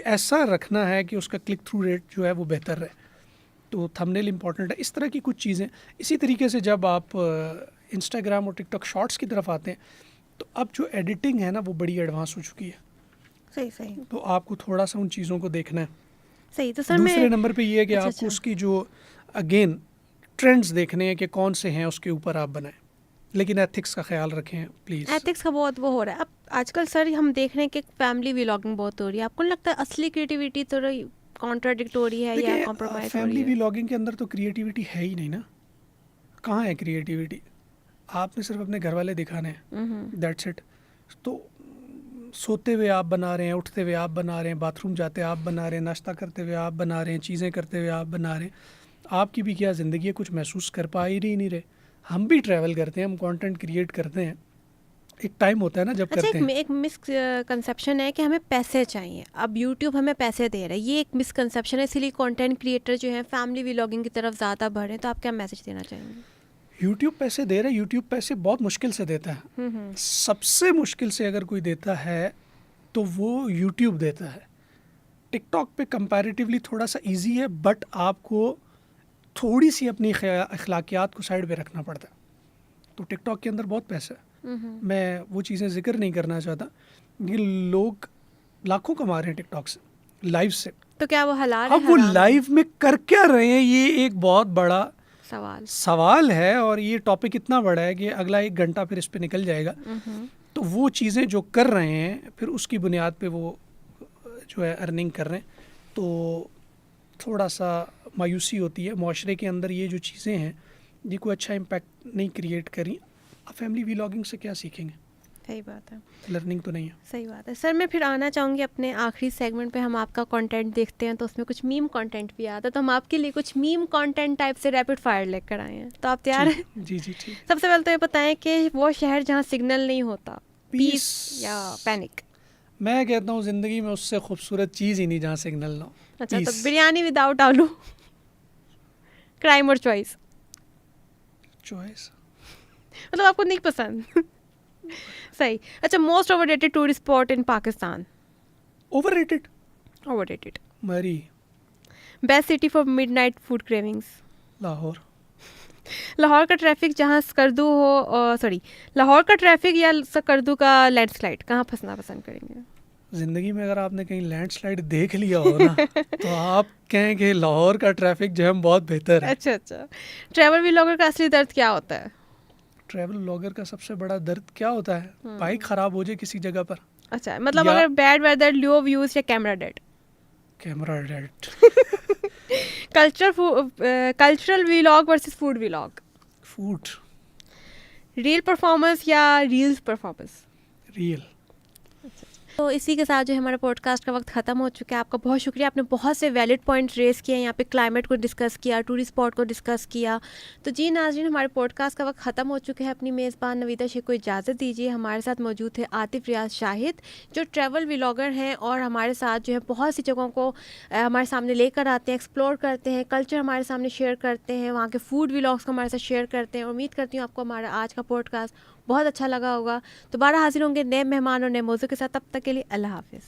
ऐसा रखना है कि उसका क्लिक थ्रू रेट जो है वो बेहतर रहे, तो थंबनेल इंपॉर्टेंट है। इस तरह की कुछ चीज़ें। इसी तरीके से जब आप इंस्टाग्राम और टिकटॉक शॉर्ट्स की तरफ आते हैं, तो अब जो एडिटिंग है ना वो बड़ी एडवांस हो चुकी है, सही सही तो आपको थोड़ा सा उन चीज़ों को देखना है। सही। तो सर दूसरे मैं नंबर पे ये है कि अच्छा, आपको अच्छा। उसकी जो अगेन ट्रेंड्स देखने हैं कि कौन से हैं, उसके ऊपर आप बनाएं, लेकिन एथिक्स का ख्याल रखें प्लीज़। एथिक्स का बहुत वो हो रहा है अब आजकल सर, हम देख रहे हैं कि फैमिली व्लॉगिंग बहुत हो रही है। आपको नहीं लगता है असली क्रिएटिविटी तो कॉन्ट्राडिक्ट हो रही है या देखिए, कॉम्प्रोमाइज हो रही फैमिली है? व्लॉगिंग के अंदर तो क्रिएटिविटी है ही नहीं ना। कहाँ है क्रिएटिविटी? आपने सिर्फ अपने घर वाले दिखाने हैं, दैट्स इट। तो सोते हुए आप बना रहे हैं, उठते हुए आप बना रहे हैं, बाथरूम जाते आप बना रहे हैं, नाश्ता करते हुए आप बना रहे हैं, चीज़ें करते हुए आप बना रहे हैं। आपकी भी क्या ज़िंदगी है, कुछ महसूस कर पा ही नहीं रहे। हम भी ट्रैवल करते हैं, हम कंटेंट क्रिएट करते हैं, एक टाइम होता है ना जब अच्छा, करते हैं। एक मिसकंसेप्शन है कि हमें पैसे चाहिए, अब यूट्यूब हमें पैसे दे रहा है, ये एक मिसकंसेप्शन है, इसीलिए कंटेंट क्रिएटर जो है फैमिली व्लॉगिंग की तरफ ज़्यादा बढ़ रहे हैं। तो आप क्या मैसेज देना चाहेंगे? यूट्यूब पैसे दे रहे हैं, यूट्यूब पैसे बहुत मुश्किल से देता है। सबसे मुश्किल से अगर कोई देता है तो वो यूट्यूब देता है। टिकटॉक पे कंपैरेटिवली थोड़ा सा इजी है, बट आपको थोड़ी सी अपनी अखलाकियात को साइड पे रखना पड़ता है। तो टिकटॉक के अंदर बहुत पैसा है, मैं वो चीज़ें जिक्र नहीं करना चाहता। ये लोग लाखों कमा रहे हैं टिकटॉक से, लाइव से। तो क्या वो हलाल है, अब वो हराम है? लाइव में कर क्या रहे हैं, ये एक बहुत बड़ा सवाल है, और ये टॉपिक इतना बड़ा है कि अगला 1 घंटा फिर इस पे निकल जाएगा। तो वो चीज़ें जो कर रहे हैं, फिर उसकी बुनियाद पे वो जो है अर्निंग कर रहे हैं, तो थोड़ा सा मायूसी होती है। माशरे के अंदर ये जो चीज़ें हैं, ये कोई अच्छा इम्पैक्ट नहीं क्रिएट करी। आप फैमिली व्लॉगिंग से क्या सीखेंगे? सही बात है, लर्निंग तो नहीं है। सही बात है। सर मैं फिर आना चाहूँगी अपने आखिरी सेगमेंट पे। हम आपका कंटेंट देखते हैं तो उसमें कुछ मीम कंटेंट भी आता है, तो हम आपके लिए कुछ मीम कंटेंट टाइप से रैपिड फायर लेकर आए हैं, तो आप तैयार हैं? जी जी ठीक। सबसे पहले तो ये बताएं कि वो शहर जहाँ सिग्नल नहीं होता, पीस या पैनिक? मैं कहता हूँ ज़िंदगी में उससे खूबसूरत चीज़ ही नहीं जहाँ सिग्नल ना हो। अच्छा, तो Peace। Biryani without aloo, crime और चॉइस? चॉइस। मतलब आपको नहीं पसंद? सही। अच्छा, most overrated tourist spot in Pakistan? Overrated. Overrated. Murree. Best city for midnight food cravings? Lahore. Lahore का ट्रैफिक जहाँ स्कर्दू हो, लाहौर का ट्रैफिक या स्कर्दू का लैंडस्लाइड, कहाँ फंसना पसंद करेंगे? ज़िंदगी में अगर आपने कहीं लैंडस्लाइड देख लिया हो ना तो आप कहें कि लाहौर का ट्रैफिक जो है बहुत बेहतर है। अच्छा अच्छा। ट्रैवल व्लॉगर का असली दर्द क्या होता है? ट्रैवल व्लॉगर का सबसे बड़ा दर्द क्या होता है? बाइक ख़राब हो जाए किसी जगह पर। अच्छा, मतलब या- अगर बैड वेदर, लो व्यूज या camera dead? Camera dead. Cultural vlog versus food vlog? Food. Reel performance या रील्स परफॉर्मेंस? रियल। तो इसी के साथ जो हमारा पॉडकास्ट का वक्त ख़त्म हो चुका है। आपका बहुत शुक्रिया, आपने बहुत से वैलिड पॉइंट रेस किए, यहाँ पे क्लाइमेट को डिस्कस किया, टूरिस्ट स्पॉट को डिस्कस किया। तो जी नाज़रीन, हमारे पॉडकास्ट का वक्त ख़त्म हो चुका है। अपनी मेज़बान नवीदा शेख को इजाज़त दीजिए। हमारे साथ मौजूद थे आतिफ रियाज शाहिद, जो ट्रैवल व्लॉगर हैं और हमारे साथ जो है बहुत सी जगहों को हमारे सामने लेकर आते हैं, एक्सप्लोर करते हैं, कल्चर हमारे सामने शेयर करते हैं, वहाँ के फूड व्लॉग्स को हमारे साथ शेयर करते हैं। उम्मीद करती हूँ आपको हमारा आज का पॉडकास्ट बहुत अच्छा लगा होगा। दोबारा हाजिर होंगे नए मेहमान और नए मौजू के साथ। तब तक के लिए अल्लाह हाफिज़।